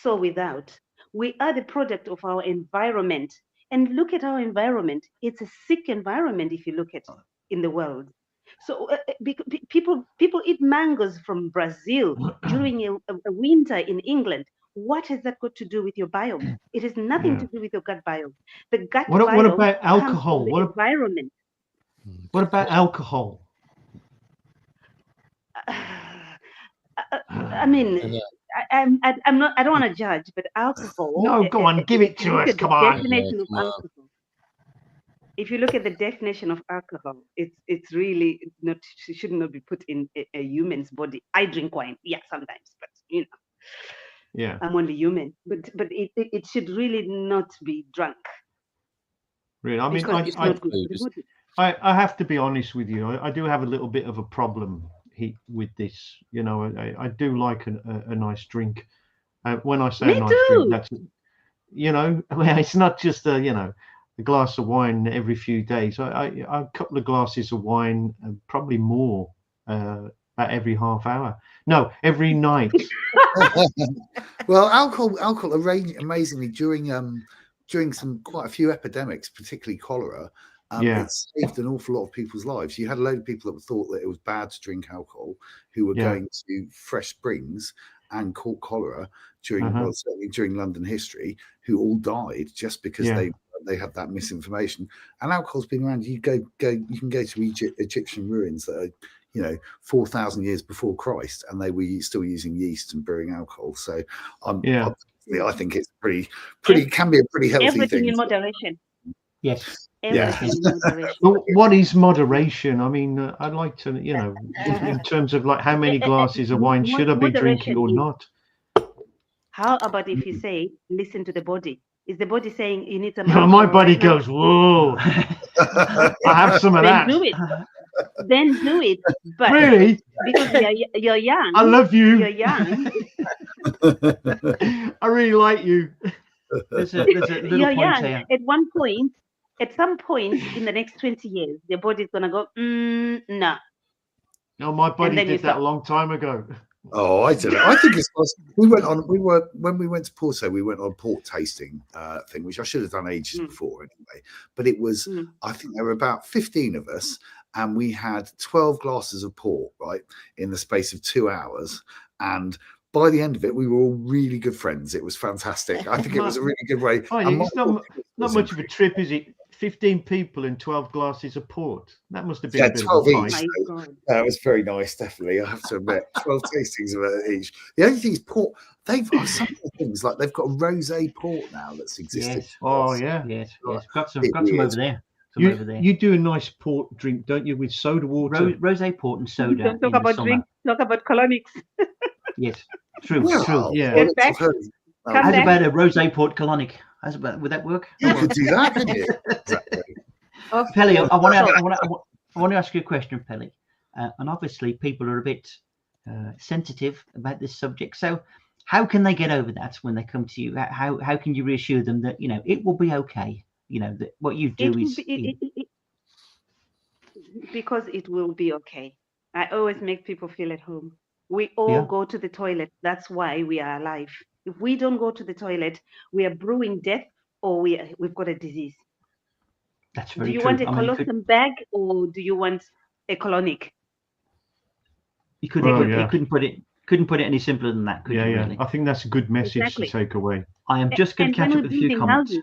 so without. We are the product of our environment. And look at our environment. It's a sick environment if you look at in the world. So people eat mangoes from Brazil during a winter in England. What has that got to do with your biome? It has nothing to do with your gut biome. The gut What biome about comes alcohol? from the environment. What about alcohol? I mean, I'm not. I don't want to judge, but alcohol. No, go on, give it if you to look us. at the Come on. definition of come on. alcohol. If you look at the definition of alcohol, it's really not. It should not be put in a human's body. I drink wine, yeah, sometimes, but you know, Yeah. I'm only human. But it should really not be drunk. Really. I mean, Because it's not good for the body. I have to be honest with you. I do have a little bit of a problem with this. You know, I do like a nice drink. When I say Me a nice too. drink, that's, you know, it's not just a glass of wine every few days. A couple of glasses of wine, probably more, at every half hour. No, every night. Well, alcohol amazingly during quite a few epidemics, particularly cholera. Yeah. It saved an awful lot of people's lives. You had a load of people that thought that it was bad to drink alcohol, who were Yeah. going to fresh springs and caught cholera during, well, certainly during London history, who all died just because they had that misinformation. And alcohol's been around. You can go to Egyptian ruins that are 4,000 years before Christ, and they were still using yeast and brewing alcohol. So I think it's pretty can be a pretty healthy Everything thing. in moderation. Yes. Everything in moderation. Well, what is moderation? I mean, I'd like to, in terms of like how many glasses of wine should I be drinking or not? How about if you say, listen to the body? Is the body saying you need some? My body right now? goes, whoa! I have some of that. Then do it. Then do it. But Really? because you're young. I love you. You're young. I really like you. There's a little You're point young. here. At some point in the next 20 years, your body's gonna go, no. No, my body then you did that a long time ago. Oh, I don't know. I think it's when we went to Porto, we went on a port tasting thing, which I should have done ages before anyway. But it was, I think there were about 15 of us, and we had 12 glasses of port, right, in the space of 2 hours. And by the end of it, we were all really good friends. It was fantastic. I think it was a really good way. It's not much of a trip, is it? 15 people and 12 glasses of port. That must have been a bit 12 of a each. fight. That was very nice, definitely. I have to admit, 12 tastings of it each. The only thing is port. They've got some of the things like they've got a rosé port now that's existed. Yes. Oh yeah. Yes. Got some over there. You do a nice port drink, don't you, with soda water? Rosé port and soda. Don't talk about drink. Talk about colonics. Yes. True. Well, True. Yeah. Get back. How's about a rosé port colonic? Would that work? You could do that, couldn't you? Exactly. Pelly, I want to ask you a question, Pelly. And obviously, people are a bit sensitive about this subject. So, how can they get over that when they come to you? How can you reassure them that it will be okay? That what you do because it will be okay. I always make people feel at home. We all go to the toilet. That's why we are alive. If we don't go to the toilet, we are brewing death, or we've got a disease. That's very true. Do you want a colostomy bag, or do you want a colonic? You couldn't put it any simpler than that, could you? Really? I think that's a good message to take away. I am just going to catch up with a few comments.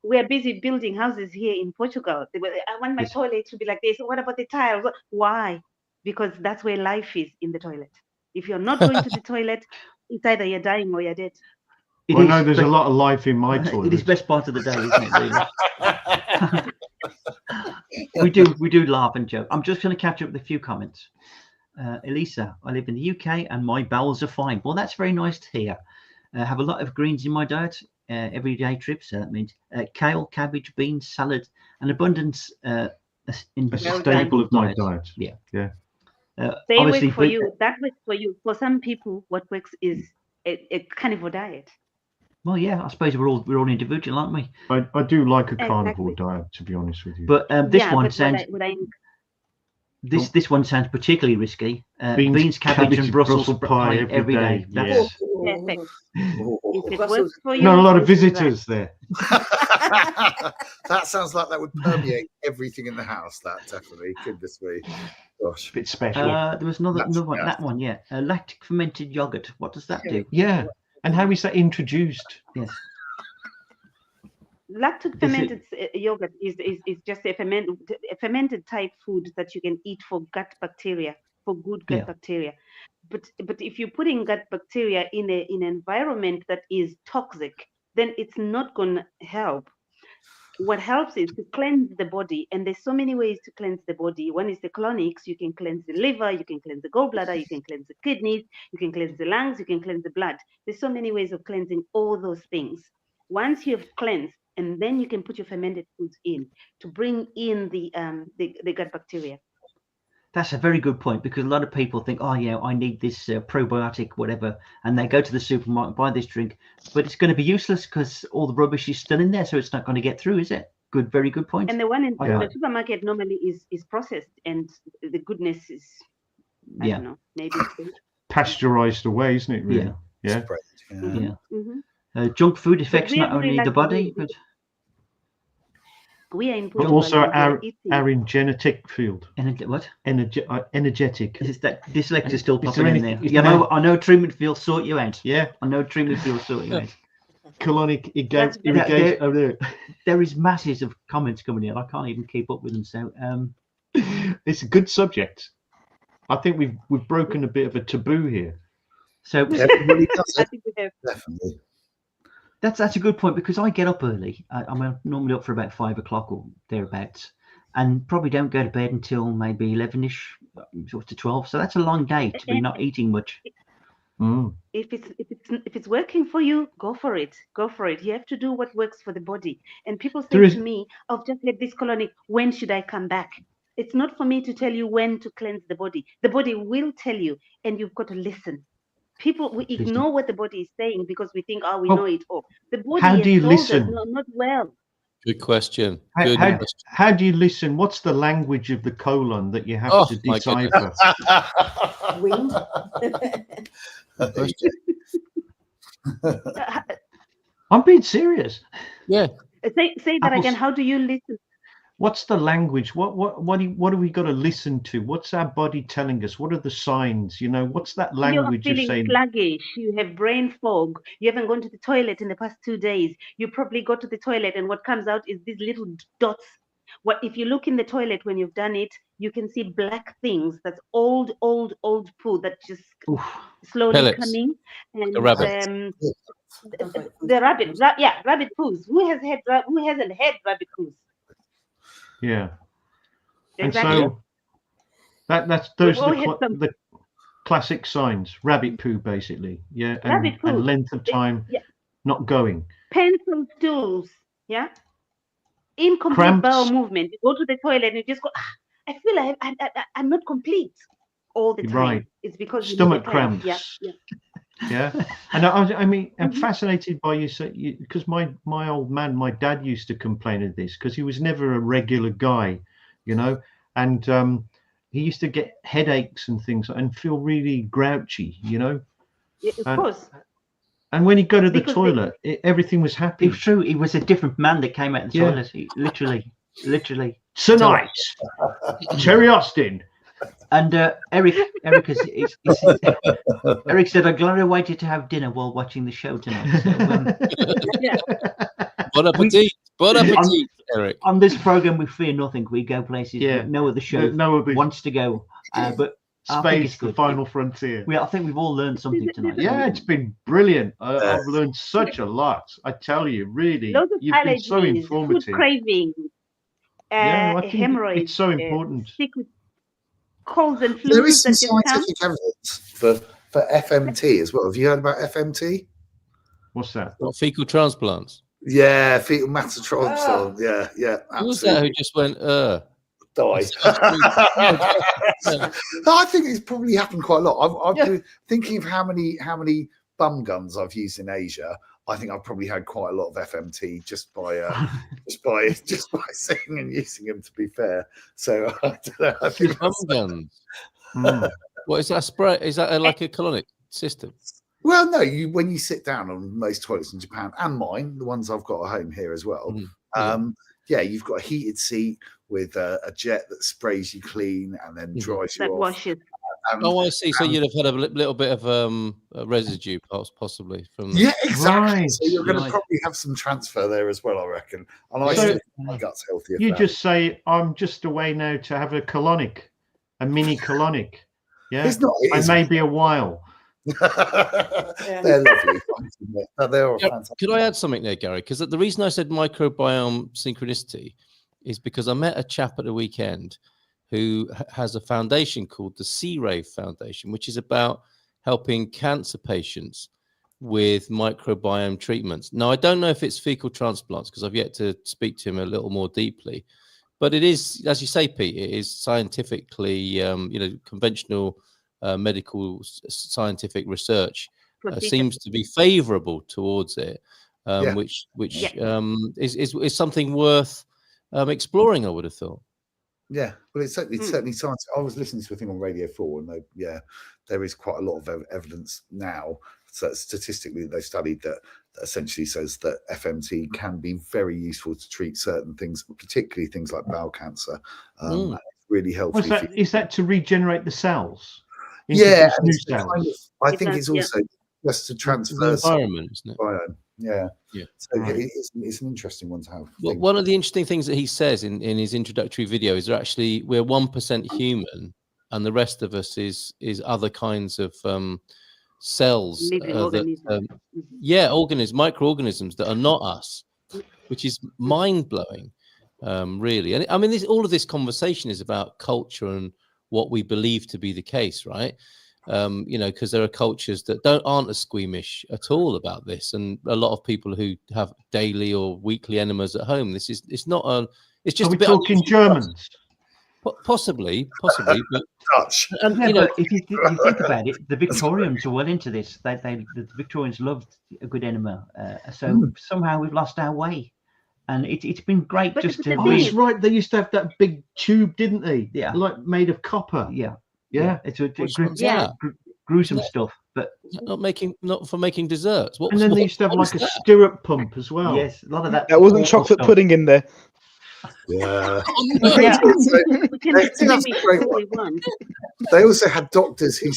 we're busy building houses here in Portugal. I want my Yes. toilet to be like this. What about the tiles? Why? Because that's where life is, in the toilet. If you're not going to the toilet, it's either you're dying or you're dead. It Well, is no, there's a best- lot of life in my It is toilet. best part of the day, isn't it? Really. we do laugh and joke. I'm just going to catch up with a few comments. Elisa, I live in the UK and my bowels are fine. Well, that's very nice to hear. Have a lot of greens in my diet, everyday trips. That means kale, cabbage, beans, salad, and abundance in A Well staple staple of my diet. diet. Yeah. They Obviously, work for you. That works for you. For some people, what works is a carnivore diet. Well, yeah, I suppose we're all individual, aren't we? I do like a carnivore Exactly. diet, to be honest with you. But this Yeah, one but sounds this one sounds particularly risky. Beans, cabbage, and Brussels pie every day. That's perfect. If it Brussels- works for you, Not a lot of it's right. visitors there. That sounds like that would permeate everything in the house. That definitely. Goodness me. Gosh. Bit special. there was another one, yeah. that one, yeah. Lactic fermented yogurt. What does that do? Yeah. And how is that introduced? Yes. Lactic fermented yogurt is just a fermented type food that you can eat for gut bacteria, for good gut Yeah. bacteria. But if you're putting gut bacteria in an environment that is toxic, then it's not going to help. What helps is to cleanse the body, and there's so many ways to cleanse the body. One is the colonics. You can cleanse the liver, you can cleanse the gallbladder, you can cleanse the kidneys, you can cleanse the lungs, you can cleanse the blood. There's so many ways of cleansing all those things. Once you have cleansed, and then you can put your fermented foods in to bring in the gut bacteria. That's a very good point, because a lot of people think, oh yeah, I need this probiotic, whatever, and they go to the supermarket, buy this drink, but it's going to be useless because all the rubbish is still in there, so it's not going to get through, is it? Good, very good point. And the one in Yeah. the supermarket normally is processed, and the goodness is, I Yeah. don't know, maybe. Pasteurized away, isn't it? Really? Yeah. Yeah. Spread, Yeah. Mm-hmm. Junk food affects we not really only like the to body, do- but We are in But Portugal. also and we are eating. our genetic field. what? Energetic. Is that dyslexia still Is there popping in anything- there? is Yeah, there- I know treatment field sort you out. Yeah. I know treatment field sort you out. Colonic That's very- irrigation. Oh, there. There is masses of comments coming in. I can't even keep up with them. So It's a good subject. I think we've broken a bit of a taboo here. so Everybody does I it. think we have. Definitely. that's a good point, because I get up early. I'm normally up for about 5 o'clock or thereabouts, and probably don't go to bed until maybe 11ish, sort to 12. So that's a long day to be not eating much. Mm. If it's working for you, go for it. Go for it. You have to do what works for the body. And people say There is- to me, "I've just had this colonic. When should I come back?" It's not for me to tell you when to cleanse the body. The body will tell you, and you've got to listen. We ignore what the body is saying because we think, we Oh, know it all. The body how has do you told us, listen? no, not well. Good question. How, Good how, question. how do you listen? What's the language of the colon that you have Oh, to my decipher? Wind. Question. I'm being serious. Yeah. Say that again. Apples- How do you listen? What's the language? What do we got to listen to? What's our body telling us? What are the signs? You know, what's that You're language of feeling saying? sluggish. You have brain fog. You haven't gone to the toilet in the past 2 days. You probably go to the toilet, and what comes out is these little dots. What if you look in the toilet when you've done it? You can see black things. That's old poo that just Oof. slowly Pellets. coming. And The rabbit. the rabbit, rabbit poos. Who hasn't had rabbit poos? Yeah. And Exactly. so that's those We've are all had some- the classic signs. Rabbit poo, basically. Yeah. Rabbit poo. And length of time Yeah. not going. Pencil stools, yeah. Incomplete Cramps. bowel movement. You go to the toilet and you just go, I feel I'm not complete all the time. Right. It's because you Stomach need to cleanse. cramps. Yeah. Yeah. And I mean, I'm Mhm. fascinated by you because my old man, my dad used to complain of this because he was never a regular guy, you know, and he used to get headaches and things and feel really grouchy, you know. Yeah, of And- course. And when he'd go to the Because toilet, everything was happy. It was true. He was a different man that came out of the Yeah. toilet. Literally. Tonight, Terry Austin. And Eric said, "I'm glad I waited to have dinner while watching the show tonight." So, Bon appetit, bon appetit, Eric. On this program, we fear nothing. We go places that no other show wants to go. But Space, the final frontier. I think we've all learned something tonight. Yeah, it's been brilliant. I've learned such a lot. I tell you, really, Lots of you've been so allergies, informative. food cravings, I think hemorrhoids. it's so important. Colds and flus. There is some scientific evidence for FMT as well. Have you heard about FMT? What's that? What, fecal transplants? Yeah, fetal matter transplant. Yeah, yeah. Who was that who just went, died? I think it's probably happened quite a lot. I've been thinking of how many bum guns I've used in Asia. I think I've probably had quite a lot of FMT just by seeing and using them. To be fair, so I don't know. I think bum guns. What is that? Spray? Is that like a colonic system? Well, no. When you sit down on most toilets in Japan and mine, the ones I've got at home here as well. You've got a heated seat with a jet that sprays you clean and then dries you off. Washes. I see. So you'd have had a little bit of residue, possibly from. Yeah, exactly. Right, so you're going to probably have some transfer there as well, I reckon. And I still think my gut's healthier. You just say, "I'm just away now to have a colonic, a mini colonic." Yeah, I may be a while. They're lovely. They're fantastic. Could I add something there, Gary? Because the reason I said microbiome synchronicity is because I met a chap at the weekend who has a foundation called the C-Rave Foundation, which is about helping cancer patients with microbiome treatments. Now, I don't know if it's fecal transplants because I've yet to speak to him a little more deeply, but it is, as you say, Pete, it is scientifically, conventional medical scientific research seems to be favorable towards it, which is something worth exploring, I would have thought. Yeah, well, it's certainly science. I was listening to a thing on Radio 4, and there is quite a lot of evidence now. So statistically, they studied that essentially says that FMT can be very useful to treat certain things, particularly things like bowel cancer. It's really helpful. Is that to regenerate the cells? Yeah, new cells? I think it's also just to transfer the environment, isn't it? Biome. Yeah. So it's an interesting one to have. Well, one of the interesting things that he says in his introductory video is that actually we're 1% human, and the rest of us is other kinds of cells, microorganisms that are not us, which is mind blowing, really. And I mean, all of this conversation is about culture and what we believe to be the case, right? Because there are cultures that aren't as squeamish at all about this, and a lot of people who have daily or weekly enemas at home. It's just Are a we bit talking Germans? Possibly, but Dutch. And if you think about it, the Victorians are well into this. The Victorians loved a good enema, so somehow we've lost our way, and it's been great just to. Oh, that's right. They used to have that big tube, didn't they? Yeah, like made of copper. Yeah, it's gruesome stuff, but not for making desserts. And then they used to have like a stirrup pump as well. Yes, a lot of that. There wasn't chocolate pudding in there. Yeah. They also had doctors who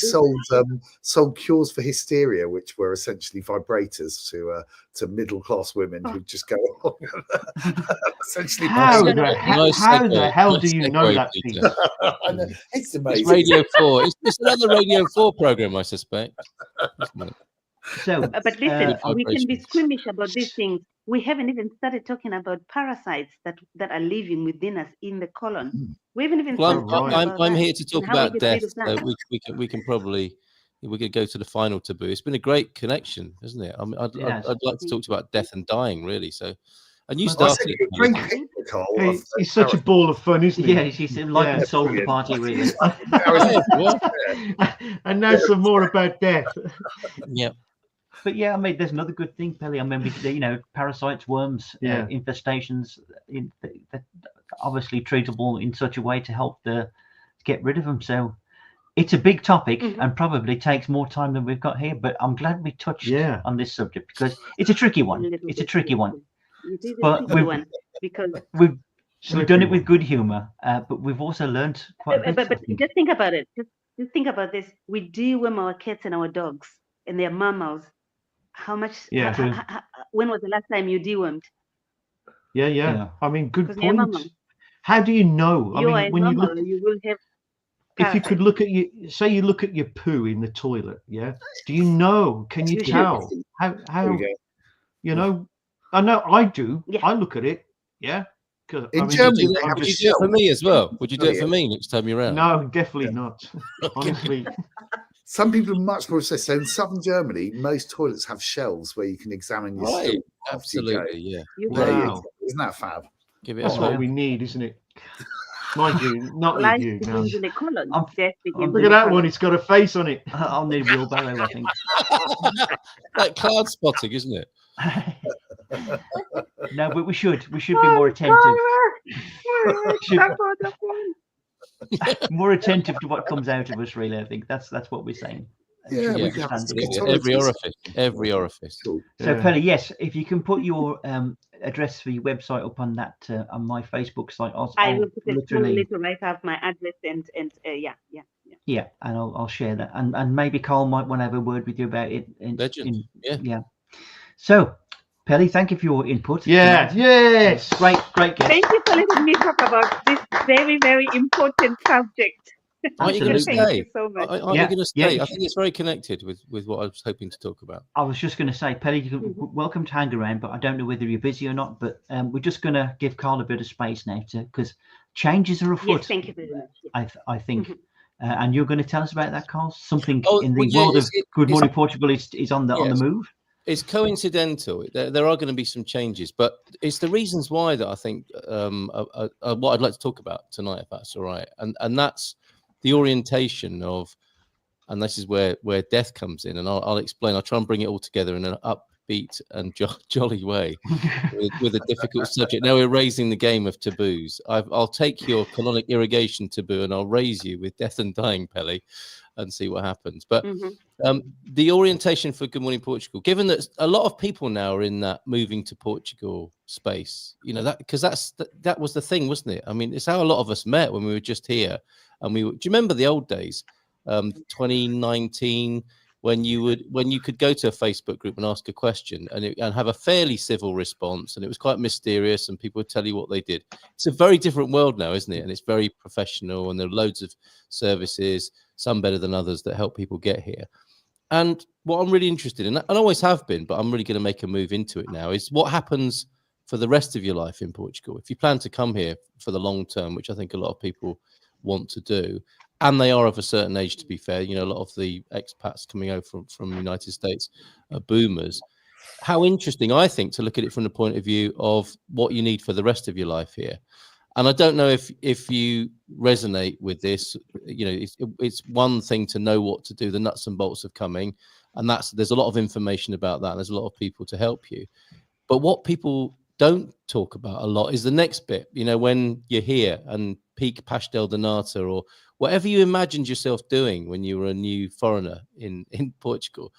sold cures for hysteria, which were essentially vibrators to middle class women who just go along. Essentially, how the hell do you know that? It's amazing. It's Radio 4. It's another Radio 4 program, I suspect. So, but listen, we can be squeamish about these things. We haven't even started talking about parasites that are living within us in the colon. We haven't even. I'm here to talk about death. So we can probably could go to the final taboo. It's been a great connection, isn't it? I'd like to talk about death and dying, really. So, and you started. He's such a ball of fun, isn't he? Yeah, he's life and soul of the party, really. And now some more about death. Yeah. But yeah, I mean, there's another good thing, Pelly. I mean, parasites, worms, infestations, that obviously treatable in such a way to help get rid of them. So it's a big topic and probably takes more time than we've got here. But I'm glad we touched on this subject because it's a tricky one. It's a tricky one. It is a tricky one because we've we've done it with good humour, but we've also learned quite a bit. But just think about it. Just think about this. We deworm our cats and our dogs and their mammals. How much? Yeah. When was the last time you dewormed? Yeah. I mean, good Because they're point. mammal. How do you know? I You are mean, when you normal, look, you will have. if you could look at say you look at your poo in the toilet, yeah. Do you know? Can you You should. tell how you know? I know I do. Yeah. I look at it, yeah. Because In Germany, they Would have you a do it for shelf. me as well? Would you do it Yeah. for me next time you're around? No, definitely not. Honestly. Some people are much more obsessed. So in southern Germany, most toilets have shelves where you can examine your Right. stool after you go. Absolutely, yeah. Wow. Isn't that fab? Give it That's a what whirl. we need, isn't it? Mind you, not Life with you. No. begins in the colon. I'm- Death begins Look in at the that colon. one. It's got a face on it. I'll need a wheelbarrow, I think. Like cloud spotting, isn't it? No, but we should be more attentive. More attentive to what comes out of us, really. I think that's what we're saying. Yeah, we could have Understanding. some Every orifice. Cool. So, Yeah. Pelly, yes, if you can put your address for your website up on that on my Facebook site, I I'll will put a small literally, little write up my address and yeah. yeah, and I'll share that, and maybe Carl might want to have a word with you about it. Legend. Yeah. So, Pelly, thank you for your input. Yeah. tonight. Yes. Great guest. Thank you for letting me talk about this very, very important subject. Aren't you going to Absolutely. Thank stay? you so much. Aren't Yeah, you going to yeah. stay? I think it's very connected with what I was hoping to talk about. I was just going to say, Pelly, you can welcome to hang around, but I don't know whether you're busy or not. But we're just going to give Carl a bit of space now, because changes are afoot. Yes, thank you very much. I think. And you're going to tell us about that, Carl? Something in the well, yeah, world of Good it's- Morning Portugal is on the Yes. move. It's coincidental. There are going to be some changes, but it's the reasons why that I think what I'd like to talk about tonight, if that's all right. And that's the orientation of, and this is where death comes in. And I'll explain. I'll try and bring it all together in an upbeat and jolly way with a difficult subject. Now we're raising the game of taboos. I'll take your colonic irrigation taboo and I'll raise you with death and dying, Pelly, and see what happens. But the orientation for Good Morning Portugal, given that a lot of people now are in that moving to Portugal space, you know, that because that was the thing, wasn't it? I mean, it's how a lot of us met when we were just here. And do you remember the old days, 2019, when you could go to a Facebook group and ask a question and have a fairly civil response, and it was quite mysterious and people would tell you what they did. It's a very different world now, isn't it? And it's very professional, and there are loads of services, some better than others, that help people get here. And what I'm really interested in, and I always have been, but I'm really going to make a move into it now, is what happens for the rest of your life in Portugal. If you plan to come here for the long term, which I think a lot of people want to do, and they are of a certain age, to be fair, you know, a lot of the expats coming over from the United States are boomers. How interesting, I think, to look at it from the point of view of what you need for the rest of your life here. And I don't know if you resonate with this. You know, it's one thing to know what to do, the nuts and bolts of coming, and there's a lot of information about that. And there's a lot of people to help you. But what people don't talk about a lot is the next bit. You know, when you're here and peak pastel de nata or whatever you imagined yourself doing when you were a new foreigner in Portugal,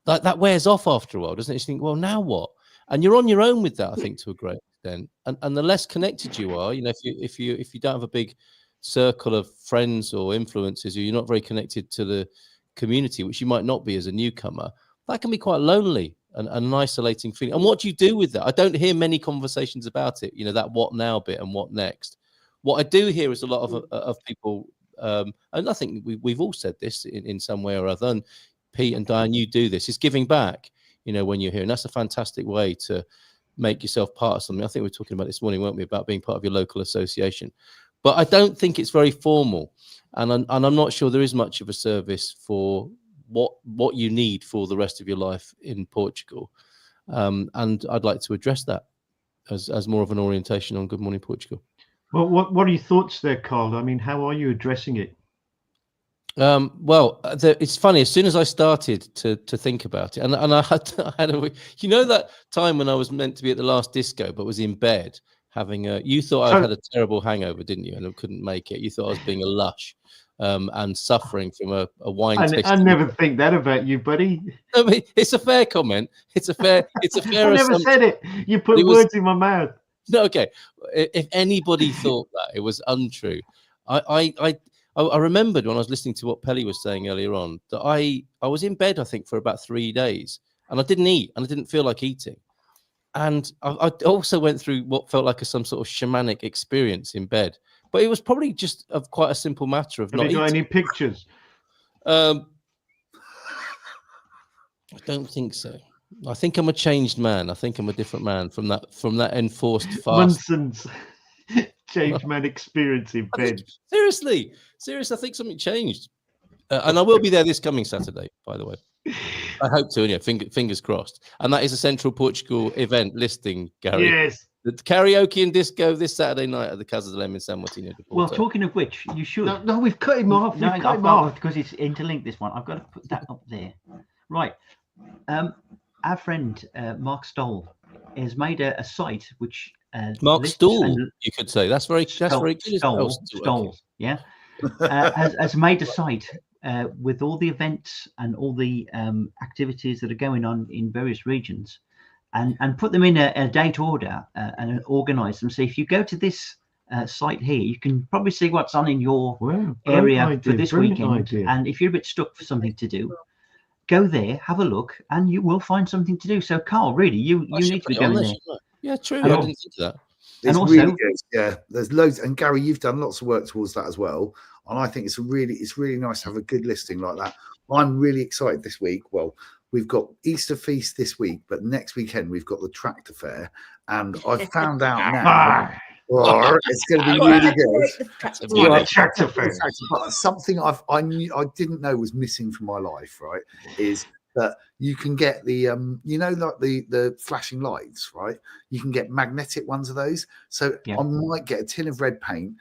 like that wears off after a while, doesn't it? You think, well, now what? And you're on your own with that, I think, to a great extent. And the less connected you are, you know, if you don't have a big circle of friends or influences, or you're not very connected to the community, which you might not be as a newcomer, that can be quite lonely and an isolating feeling. And what do you do with that? I don't hear many conversations about it, you know, that what now bit and what next. What I do hear is a lot of people, and I think we've all said this in some way or other, and Pete and Diane, you do this, is giving back, you know, when you're here. And that's a fantastic way to make yourself part of something. I think we were talking about this morning, weren't we, about being part of your local association. But I don't think it's very formal. And I'm not sure there is much of a service for what you need for the rest of your life in Portugal. And I'd like to address that as more of an orientation on Good Morning Portugal. Well, what are your thoughts there, Carl? I mean, how are you addressing it? Well, it's funny. As soon as I started to think about it, and I had you know, that time when I was meant to be at the last disco, but was in bed having you thought I had a terrible hangover, didn't you? And I couldn't make it. You thought I was being a lush and suffering from a wine. I never think that about you, buddy. I mean, it's a fair comment. It's a fair. I never said it. You put words in my mouth. No, okay. If anybody thought that it was untrue, I remembered when I was listening to what Pelly was saying earlier on that I was in bed, I think, for about 3 days, and I didn't eat, and I didn't feel like eating. And I also went through what felt like some sort of shamanic experience in bed, but it was probably just of quite a simple matter of Have not you got eating. any pictures? I don't think so. I think I'm a changed man. I think I'm a different man from that enforced fast. Munson's changed man experience in bed. Seriously, I think something changed, and I will be there this coming Saturday, by the way. I hope to, yeah. Fingers crossed. And that is a Central Portugal event listing, Gary. Yes. The karaoke and disco this Saturday night at the Casa de Lem in San Martino de Porto. Well, talking of which, you should. No, we've cut him off. No, We've cut him off because it's interlinked. This one, I've got to put that up there. Right. Our friend Mark Stoll has made a site which Mark Stoll, you could say. That's very good. Stoll, yeah. Has made a site with all the events and all the activities that are going on in various regions, and put them in a date order and organize them. So if you go to this site here, you can probably see what's on in your area for this weekend. And if you're a bit stuck for something to do, go there, have a look, and you will find something to do. So Carl, really, you need to be going there. Yeah, true. I didn't think of that. It's really good. Yeah, there's loads, and Gary, you've done lots of work towards that as well. And I think it's really nice to have a good listing like that. I'm really excited this week. Well, we've got Easter feast this week, but next weekend we've got the tractor fair, and I've found out now. It's going to be really good. Tractor fair. But something I didn't know was missing from my life, right, is that you can get the like the flashing lights, right? You can get magnetic ones of those. So I might get a tin of red paint.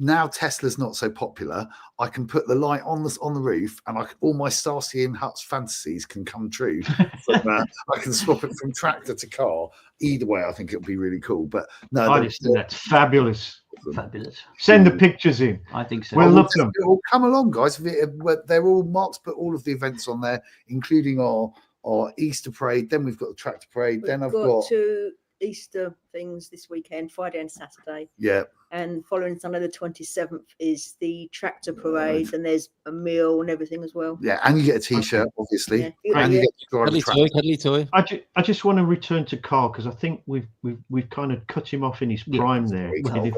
Now Tesla's not so popular. I can put the light on the roof, and all my Starsky and Hutch fantasies can come true. I can swap it from tractor to car. Either way, I think it'll be really cool. But no, I just think that's fabulous. Fabulous. Send the pictures in. I think so. We'll look at them. Come along, guys. They're all Mark's put all of the events on there, including our Easter parade. Then we've got the tractor parade. Then I've got 2 Easter things this weekend, Friday and Saturday. Yeah. And following Sunday the 27th is the tractor parade, and there's a meal and everything as well. Yeah, and you get a T-shirt, obviously. Yeah. And you get to drive a tractor. Cuddly toy. I just want to return to Carl, because I think we've kind of cut him off in his prime there.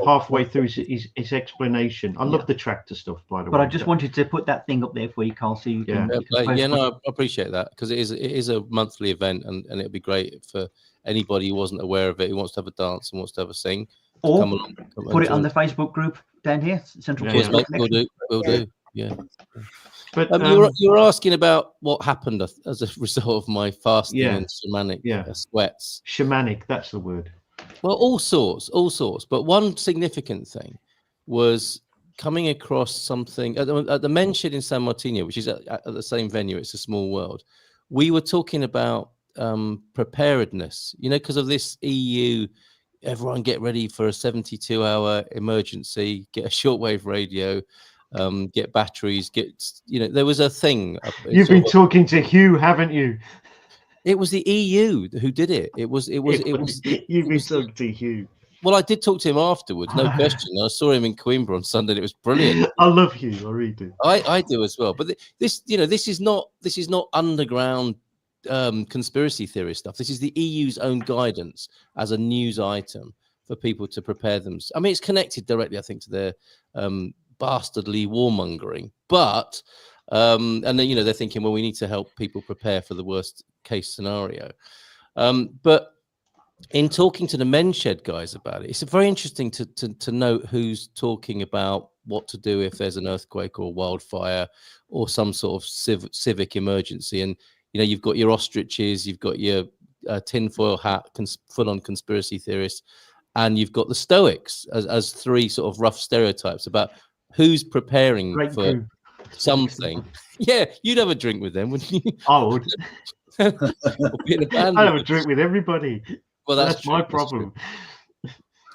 Halfway through his explanation. I love the tractor stuff, by the way. But I just wanted to put that thing up there for you, Carl, so you can. I appreciate that, because it is a monthly event, and it'd be great for anybody who wasn't aware of it, who wants to have a dance and wants to have a sing. Or come along, put it on the Facebook group down here, Central Portugal. We'll do. Yeah. But you were asking about what happened as a result of my fasting and shamanic sweats. Shamanic, that's the word. Well, all sorts. But one significant thing was coming across something at the men's shed in San Martino, which is at the same venue. It's a small world. We were talking about preparedness, because of this EU. Everyone get ready for a 72-hour emergency, get a shortwave radio, get batteries, there was a thing. You've been talking to Hugh, haven't you? It was the EU who did it. You've been talking to Hugh. Well, I did talk to him afterwards, no question. I saw him in Coimbra on Sunday, and it was brilliant. I love Hugh, I really do. I do as well. But this is not underground conspiracy theory stuff. This is the EU's own guidance as a news item for people to prepare them. I mean, it's connected directly, I think, to their bastardly warmongering. But and then they're thinking, well, we need to help people prepare for the worst case scenario. But in talking to the men's shed guys about it, it's very interesting to note who's talking about what to do if there's an earthquake or wildfire or some sort of civic emergency. And you've got your ostriches, you've got your tinfoil hat, full-on conspiracy theorists, and you've got the Stoics as 3 sort of rough stereotypes about who's preparing for something. Yeah, you'd have a drink with them, wouldn't you? I would. I'd have a drink with everybody. Well, that's my problem.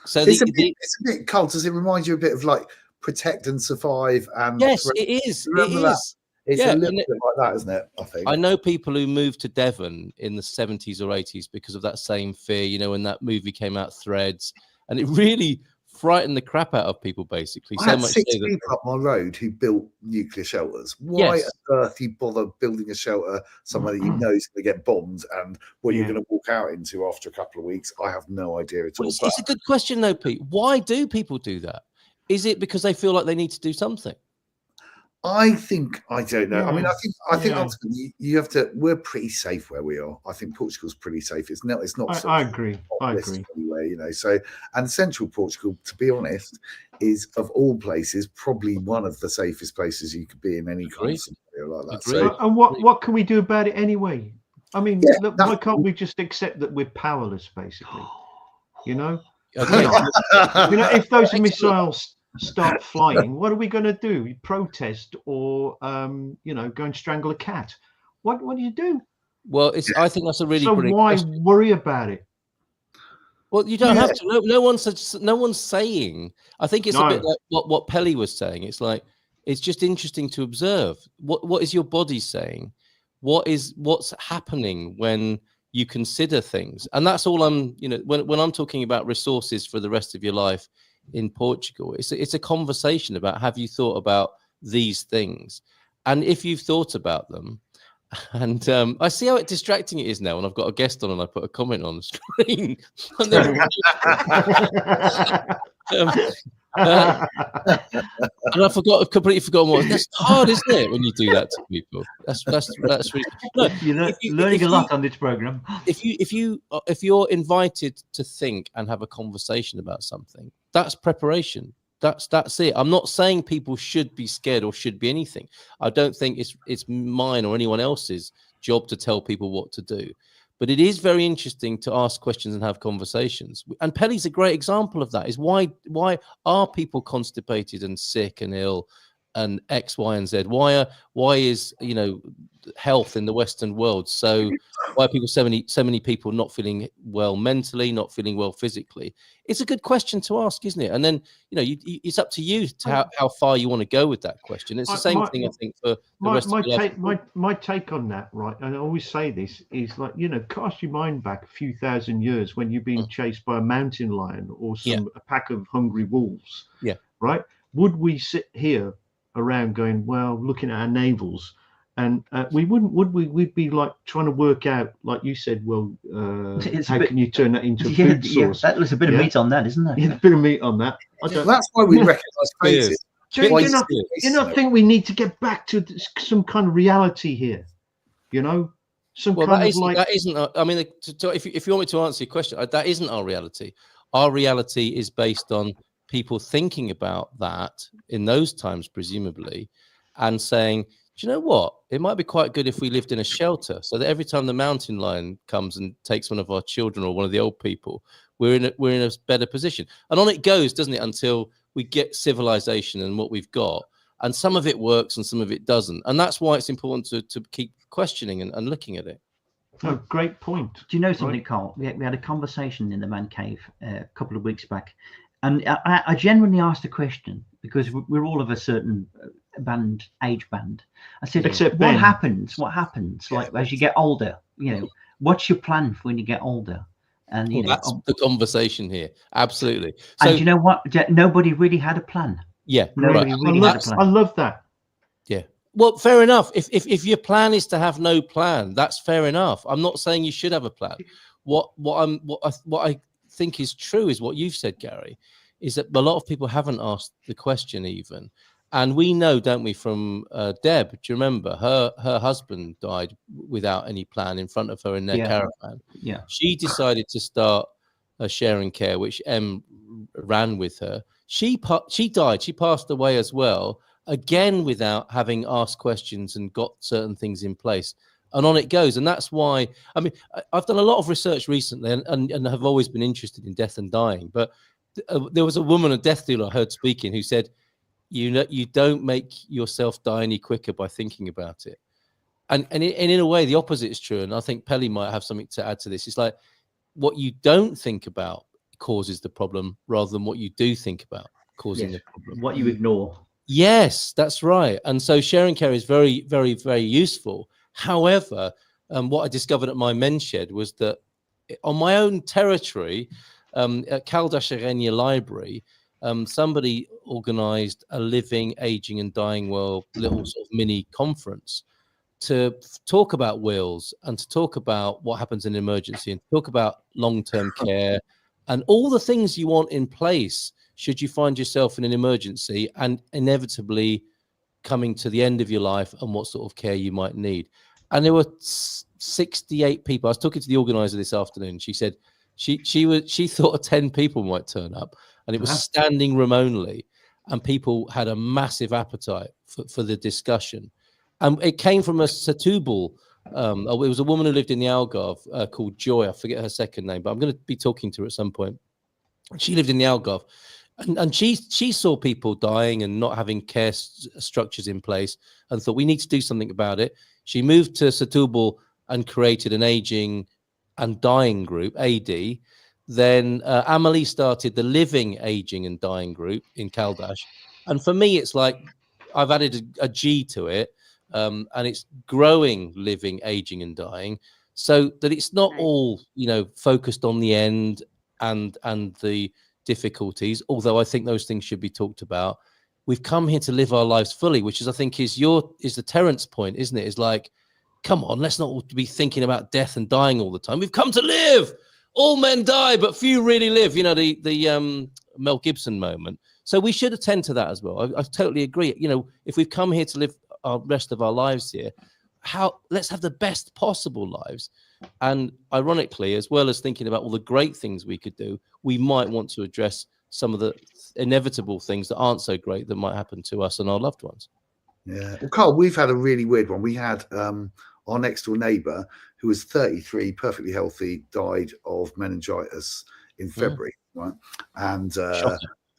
So it's a bit cold. Does it remind you a bit of like Protect and Survive? And yes, it is. It's a little bit like that, isn't it? I think. I know people who moved to Devon in the 70s or 80s because of that same fear. When that movie came out, Threads, and it really frightened the crap out of people, basically. I So had much 6 so that people up my road who built nuclear shelters. Why on earth you bother building a shelter somewhere that you know is going to get bombed and what you're going to walk out into after a couple of weeks? I have no idea at all. It's a good question, though, Pete. Why do people do that? Is it because they feel like they need to do something? I don't know. I mean, I think Yeah. ultimately you have to. We're pretty safe where we are. I think Portugal's pretty safe. It's not. I agree. I agree. Anyway, you know. So, and central Portugal, to be honest, is of all places probably one of the safest places you could be in any kind of scenario like that. So, And what can we do about it anyway? I mean, look, why can't we just accept that we're powerless, basically? You know, if those missiles start flying, what are we going to do? Protest or go and strangle a cat? What do you do? Well, I think that's a really brilliant why question. worry about it? Well, you don't have to. No one's saying. I think it's a bit like what Pelly was saying. It's like it's just interesting to observe. What is your body saying? What's happening when you consider things? And that's all when I'm talking about resources for the rest of your life in Portugal, it's a conversation about, have you thought about these things? And if you've thought about them, and I see how distracting it is now, and I've got a guest on and I put a comment on the screen. And I completely forgotten what. That's hard, isn't it, when you do that to people? That's really. No, you're learning a lot on this program. If you're invited to think and have a conversation about something, that's preparation. That's it. I'm not saying people should be scared or should be anything. I don't think it's mine or anyone else's job to tell people what to do. But it is very interesting to ask questions and have conversations. And Pelly's a great example of that. Is why are people constipated and sick and ill and X, Y, and Z? Why is health in the Western world why are people so many people not feeling well mentally, not feeling well physically? It's a good question to ask, isn't it? And then it's up to you to how far you want to go with that question. It's the same thing, I think, for the rest of your life. My take on that, right? And I always say this is like, cast your mind back a few thousand years when you're being chased by a mountain lion or a pack of hungry wolves. Yeah. Right? Would we sit here around going, well, looking at our navels? And we wouldn't, would we? We'd be like trying to work out, like you said, well, how can you turn that into a food source? That was a bit of meat on that, isn't there? Yeah, a bit of meat on that. That's why we recognise faces. Do you not think we need to get back to some kind of reality here? That isn't. I mean, if you want me to answer your question, that isn't our reality. Our reality is based on people thinking about that in those times, presumably, and saying, do you know what? It might be quite good if we lived in a shelter, so that every time the mountain lion comes and takes one of our children or one of the old people, we're in a better position. And on it goes, doesn't it? Until we get civilization and what we've got, and some of it works and some of it doesn't. And that's why it's important to keep questioning and looking at it. Oh, great point. Do you know something, Carl? We had a conversation in the man cave a couple of weeks back, and I genuinely asked a question because we're all of a certain age band. I said, what happens like as you get older? What's your plan for when you get older? And that's the conversation here. Absolutely. So, and you know what? Nobody really had a plan. Yeah, nobody really had a plan. I love that. Yeah. Well, fair enough. If your plan is to have no plan, that's fair enough. I'm not saying you should have a plan. What I think is true is what you've said, Gary, is that a lot of people haven't asked the question even. And we know, don't we, from Deb, do you remember? Her husband died without any plan in front of her in their caravan. Yeah. She decided to start a sharing care, which Em ran with her. She died. She passed away as well, again, without having asked questions and got certain things in place. And on it goes. And that's why, I mean, I've done a lot of research recently and have always been interested in death and dying. But there was a woman, a death dealer I heard speaking, who said, you don't make yourself die any quicker by thinking about it. And in a way, the opposite is true. And I think Pelly might have something to add to this. It's like what you don't think about causes the problem rather than what you do think about causing the problem. What you ignore. Yes, that's right. And so sharing care is very, very, very useful. However, what I discovered at my men's shed was that on my own territory, at Caldash Arena Library, somebody organised a living, aging, and dying well little sort of mini conference to talk about wills and to talk about what happens in an emergency and talk about long-term care and all the things you want in place should you find yourself in an emergency and inevitably coming to the end of your life and what sort of care you might need. And there were 68 people. I was talking to the organizer this afternoon. She said she thought 10 people might turn up, and it was standing room only, and people had a massive appetite for the discussion. And it came from a Setúbal. It was a woman who lived in the Algarve called Joy. I forget her second name, but I'm going to be talking to her at some point. She lived in the Algarve, and she saw people dying and not having care structures in place, and thought we need to do something about it. She moved to Setúbal and created an aging and dying group, AD. Then Amelie started the living, aging, and dying group in Caldash. And for me, it's like I've added a G to it. And it's growing, living, aging, and dying, so that it's not all focused on the end and the difficulties. Although I think those things should be talked about. We've come here to live our lives fully, which is, I think, is the Terence point, isn't it? It's like, come on, let's not be thinking about death and dying all the time. We've come to live. All men die, but few really live. The Mel Gibson moment. So we should attend to that as well. I totally agree. If we've come here to live our rest of our lives here, let's have the best possible lives. And ironically, as well as thinking about all the great things we could do, we might want to address some of the inevitable things that aren't so great that might happen to us and our loved ones. Yeah. Well, Carl, we've had a really weird one. We had our next door neighbour, who was 33, perfectly healthy, died of meningitis in February, right? And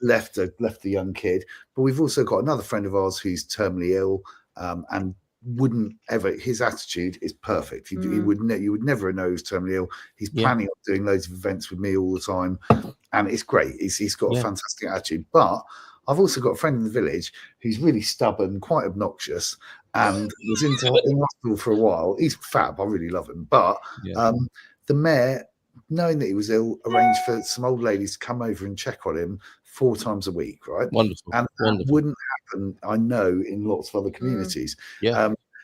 left a young kid. But we've also got another friend of ours who's terminally ill, and wouldn't ever. His attitude is perfect. You would never know he's terminally ill. He's planning on doing loads of events with me all the time, and it's great. He's got a fantastic attitude. But I've also got a friend in the village who's really stubborn, quite obnoxious, and was in hospital for a while. He's fab. I really love him. But the mayor, knowing that he was ill, arranged for some old ladies to come over and check on him 4 times a week, right? Wonderful. And that wouldn't happen, I know, in lots of other communities.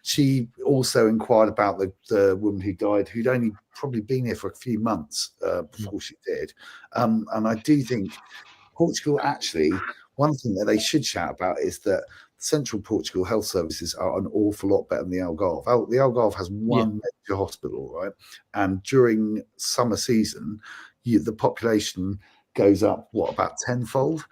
She also inquired about the woman who died, who'd only probably been here for a few months before she did. And I do think Portugal, actually, one thing that they should shout about is that Central Portugal health services are an awful lot better than the Algarve. The Algarve has one major hospital, right? And during summer season, the population goes up, about 10-fold?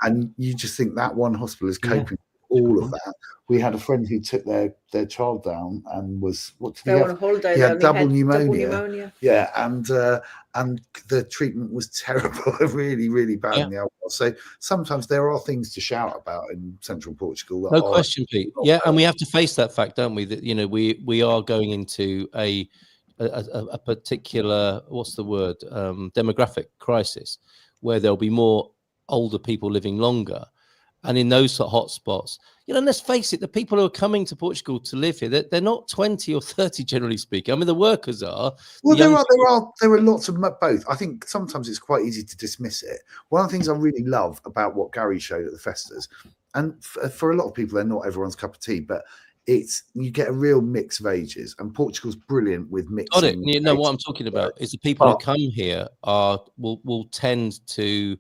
And you just think that one hospital is coping with all of that. We had a friend who took their child down and was on a holiday. He had double pneumonia. Yeah, and the treatment was terrible, really, really bad in the Algarve. So sometimes there are things to shout about in Central Portugal. No question, Pete. Yeah, and we have to face that fact, don't we? That we are going into a particular, what's the word, demographic crisis, where there'll be more older people living longer. And in those sort of hotspots, let's face it, the people who are coming to Portugal to live here, they're not 20 or 30, generally speaking. I mean, the workers are. Well, there are lots of both. I think sometimes it's quite easy to dismiss it. One of the things I really love about what Gary showed at the Festas, and for a lot of people, they're not everyone's cup of tea, but you get a real mix of ages, and Portugal's brilliant with mixing. Got it. What I'm talking about is the people who come here will tend to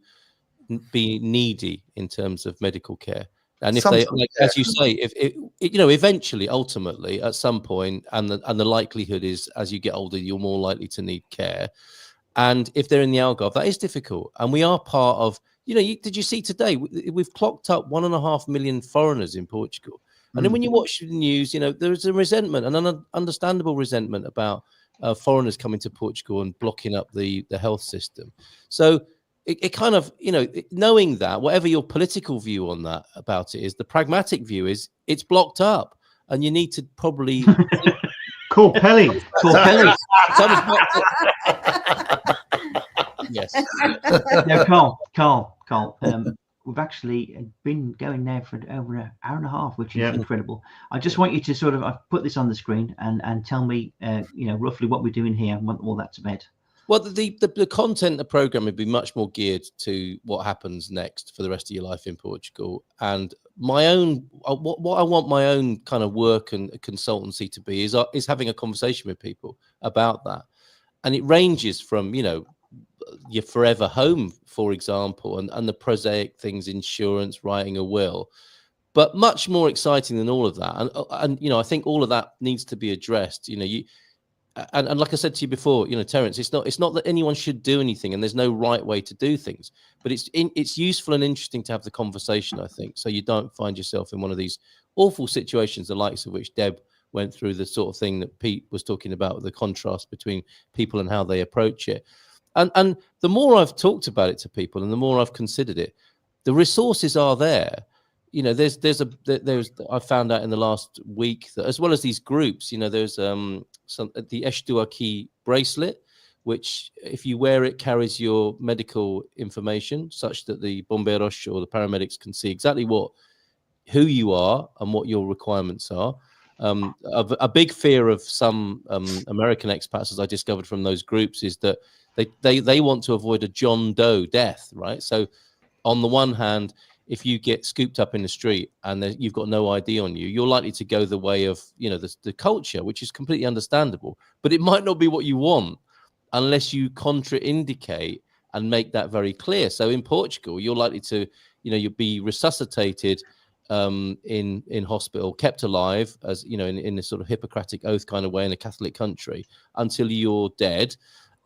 be needy in terms of medical care, and if they, as you say, if eventually, ultimately, at some point, and the likelihood is, as you get older, you're more likely to need care, and if they're in the Algarve, that is difficult, and we are part of. Did you see today? We've clocked up 1.5 million foreigners in Portugal. And then when you watch the news, there is a resentment, an understandable resentment about foreigners coming to Portugal and blocking up the health system. So it kind of, knowing that, whatever your political view on that about it is, the pragmatic view is it's blocked up, and you need to probably call Pelly. Yes. No, Carl. We've actually been going now for over an hour and a half, which is incredible. I just want you to I've put this on the screen and tell me, roughly what we're doing here and what all that's about. Well, the content of the program would be much more geared to what happens next for the rest of your life in Portugal. And my own, what I want my own kind of work and consultancy to be is having a conversation with people about that. And it ranges from, you know, your forever home, for example, and the prosaic things, insurance, writing a will. But much more exciting than all of that. And you know, I think all of that needs to be addressed. You know, and like I said to you before, you know, Terence, it's not that anyone should do anything, and there's no right way to do things, but it's useful and interesting to have the conversation, I think, so you don't find yourself in one of these awful situations, the likes of which Deb went through, the sort of thing that Pete was talking about, the contrast between people and how they approach it. And the more I've talked about it to people, and the more I've considered it, the resources are there. You know, there's I found out in the last week that, as well as these groups, you know, there's the Estou Aqui bracelet, which if you wear it carries your medical information such that the bombeiros or the paramedics can see exactly who you are and what your requirements are. A big fear of some American expats, as I discovered from those groups, is that they want to avoid a John Doe death, right? So on the one hand, if you get scooped up in the street and you've got no ID on you, you're likely to go the way of, you know, the culture, which is completely understandable. But it might not be what you want unless you contraindicate and make that very clear. So in Portugal, you're likely to, you know, you'll be resuscitated in hospital, kept alive, as you know, in a sort of Hippocratic oath kind of way in a Catholic country, until you're dead.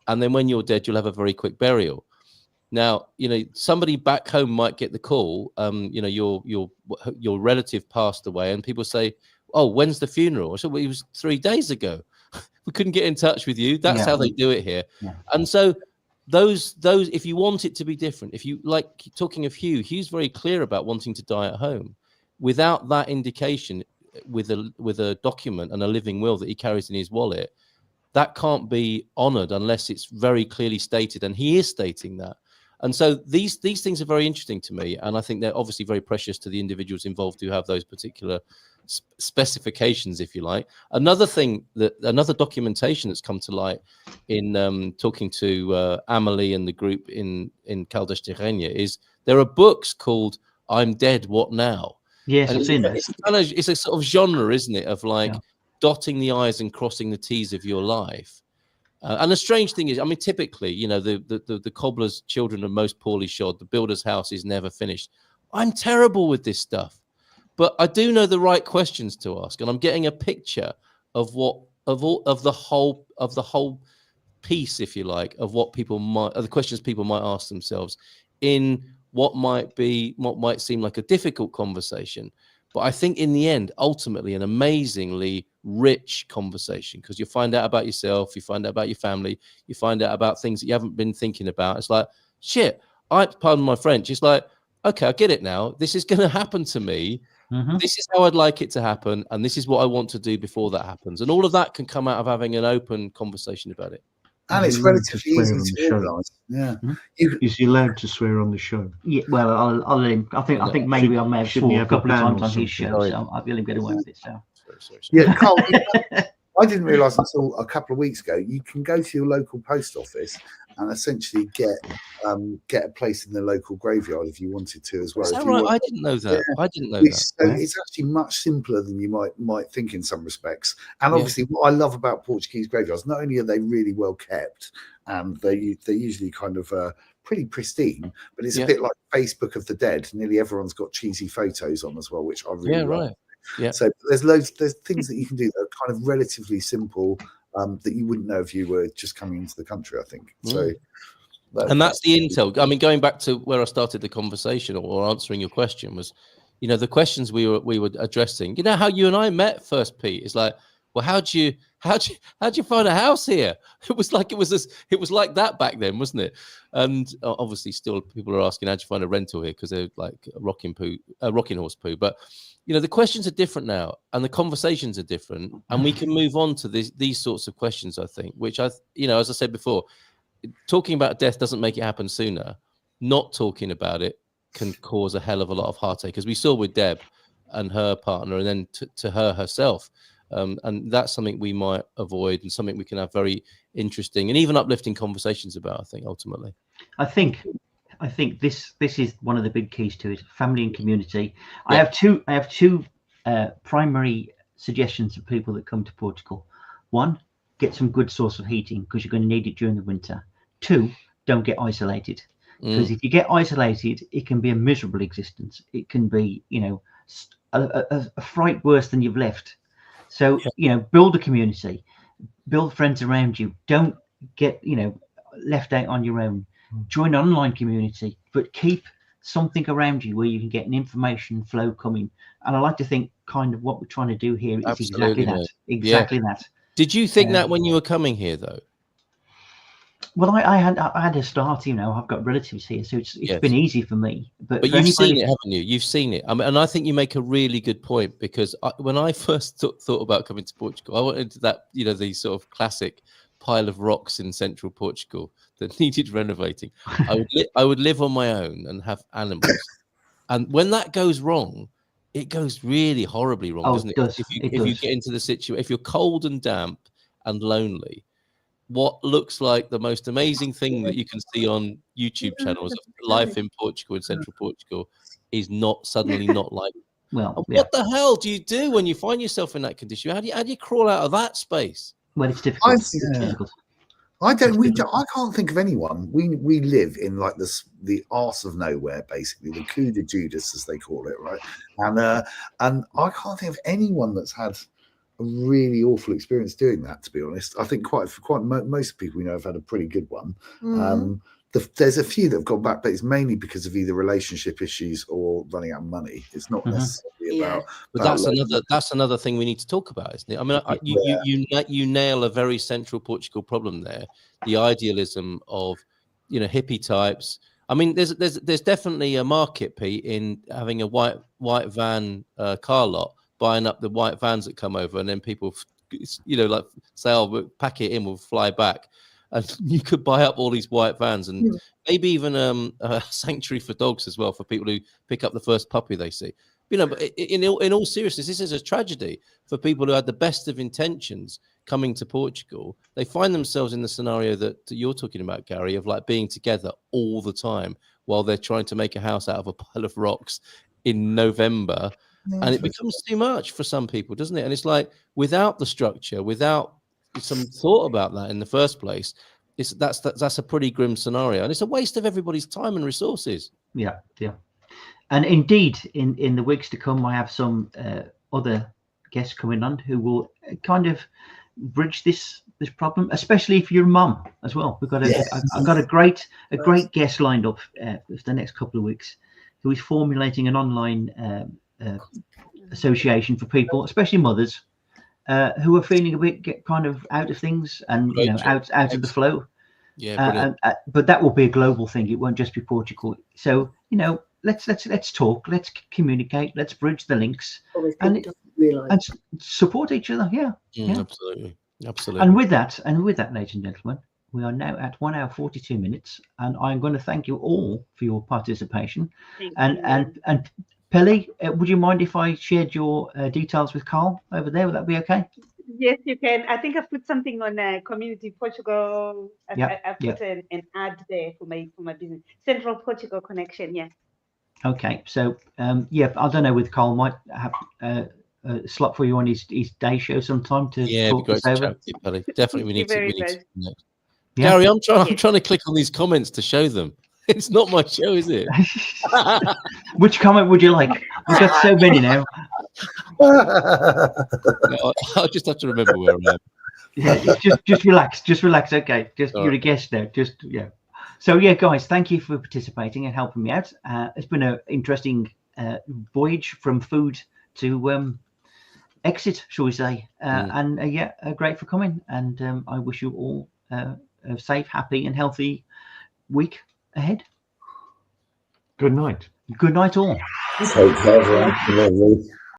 And then when you're dead, you'll have a very quick burial. Now, you know, somebody back home might get the call, you know, your relative passed away, and people say, oh, when's the funeral? I said, well, it was 3 days ago. We couldn't get in touch with you. That's how they do it here. Yeah. And so those, if you want it to be different, if you like talking of Hugh's very clear about wanting to die at home. Without that indication, with a document and a living will that he carries in his wallet, that can't be honored unless it's very clearly stated, and he is stating that. And so these things are very interesting to me, and I think they're obviously very precious to the individuals involved who have those particular specifications, if you like. Another documentation that's come to light in talking to Amelie and the group in Caldas de Rainha is there are books called "I'm Dead, What Now?" Yes, I've seen that. It's a sort of genre, isn't it, of like dotting the I's and crossing the T's of your life. And the strange thing is, I mean, typically, you know, the cobbler's children are most poorly shod. The builder's house is never finished. I'm terrible with this stuff, but I do know the right questions to ask, and I'm getting a picture of the whole piece, if you like, of the questions people might ask themselves in what might seem like a difficult conversation, but I think in the end, ultimately, an amazingly rich conversation, because you find out about yourself, you find out about your family, you find out about things that you haven't been thinking about. It's like, shit, pardon my French, it's like, okay, I get it now. This is going to happen to me. Mm-hmm. This is how I'd like it to happen, and this is what I want to do before that happens. And all of that can come out of having an open conversation about it. And it's relatively easy to organise. Yeah. Is he allowed to swear on the show? Yeah. Well, I'll let him. I think maybe I may have sworn a couple of times on his show, so I'll let him get away with it. So. Yeah, Carl, I didn't realise until a couple of weeks ago you can go to your local post office and essentially get a place in the local graveyard if you wanted to as well. Is that right? I didn't know that. Yeah. I didn't know that. So it's actually much simpler than you might think in some respects. And obviously, what I love about Portuguese graveyards, not only are they really well kept, and they're usually kind of pretty pristine, but it's a bit like Facebook of the dead. Nearly everyone's got cheesy photos on as well, which I really like. Right. Yeah. So there's things that you can do that are kind of relatively simple that you wouldn't know if you were just coming into the country, I think. So, and that's the intel. I mean, going back to where I started the conversation or answering your question was, you know, the questions we were addressing. You know how you and I met first, Pete? It's like, well, how'd you find a house here? It was like that back then, wasn't it? And obviously, still people are asking how'd you find a rental here, because they're like rocking horse poo. But you know, the questions are different now, and the conversations are different, and we can move on to these sorts of questions. I think, which as I said before, talking about death doesn't make it happen sooner. Not talking about it can cause a hell of a lot of heartache, as we saw with Deb and her partner, and then to her herself. And that's something we might avoid, and something we can have very interesting and even uplifting conversations about, I think, ultimately. I think this is one of the big keys to it: family and community. Yeah. I have two primary suggestions for people that come to Portugal. One, get some good source of heating, because you're going to need it during the winter. Two, don't get isolated, because if you get isolated, it can be a miserable existence. It can be, you know, a fright worse than you've left. So, you know, build a community, build friends around you. Don't get, you know, left out on your own. Join an online community, but keep something around you where you can get an information flow coming. And I like to think kind of what we're trying to do here is Absolutely, exactly that. mate. Exactly that. Did you think that when you were coming here, though? Well, I had a start. You know, I've got relatives here, so it's Yes. been easy for me. But for you've anybody, seen it, haven't you? You've seen it. I mean, and I think you make a really good point, because when I first thought about coming to Portugal, I went into that, you know, the sort of classic pile of rocks in central Portugal that needed renovating. I would live on my own and have animals. And when that goes wrong, it goes really horribly wrong, doesn't it? Does. If you get into the situation, if you're cold and damp and lonely, what looks like the most amazing thing that you can see on YouTube channels of life in Portugal, in central Portugal, is not suddenly not like. Well, what the hell do you do when you find yourself in that condition? How do you crawl out of that space? Well, it's difficult. It's difficult. I can't think of anyone. We live in like the arse of nowhere, basically, the coup de Judas, as they call it, right? And I can't think of anyone that's had a really awful experience doing that, to be honest. I think most people we know have had a pretty good one. There's a few that have gone back, but it's mainly because of either relationship issues or running out of money. It's not necessarily about. But that's another thing we need to talk about, isn't it? I mean, you nail a very central Portugal problem there: the idealism of, you know, hippie types. I mean, there's definitely a market, Pete, in having a white van car lot, buying up the white vans that come over, and then people, you know, like say, "Oh, we'll pack it in, we'll fly back." And you could buy up all these white vans, and maybe even a sanctuary for dogs as well, for people who pick up the first puppy they see. You know, but in all seriousness, this is a tragedy for people who had the best of intentions coming to Portugal. They find themselves in the scenario that you're talking about, Gary, of like being together all the time while they're trying to make a house out of a pile of rocks in November. And it becomes too much for some people, doesn't it? And it's like, without the structure, without some thought about that in the first place, that's a pretty grim scenario, and it's a waste of everybody's time and resources. Yeah. And indeed, in the weeks to come, I have some other guests coming on who will kind of bridge this problem, especially if you're a mum as well. I've got a great guest lined up for the next couple of weeks, who is formulating an online association for people, especially mothers, who are feeling a bit kind of out of things and out of the flow. Yeah, but that will be a global thing. It won't just be Portugal. So, you know, let's talk, let's communicate, let's bridge the links, and support each other. Yeah. Absolutely. And with that, ladies and gentlemen, we are now at 1 hour 42 minutes, and I'm going to thank you all for your participation. And Pelly, would you mind if I shared your details with Carl over there? Would that be okay? Yes, you can. I think I've put something on Community Portugal. I've put an ad there for my business. Central Portugal Connection, yeah. Okay, so I don't know, with Carl, might have a slot for you on his day show sometime to talk this over. Chat with you, Pelly. Definitely, we need to connect. Yeah. Gary, I'm trying to click on these comments to show them. It's not my show, is it? Which comment would you like? We've got so many now. I'll just have to remember where I am. Yeah, just relax. Okay, you're a guest now. So guys, thank you for participating and helping me out. It's been an interesting voyage from food to exit, shall we say? Great for coming. And I wish you all a safe, happy, and healthy week ahead. Good night. Good night, all. Take care, everyone.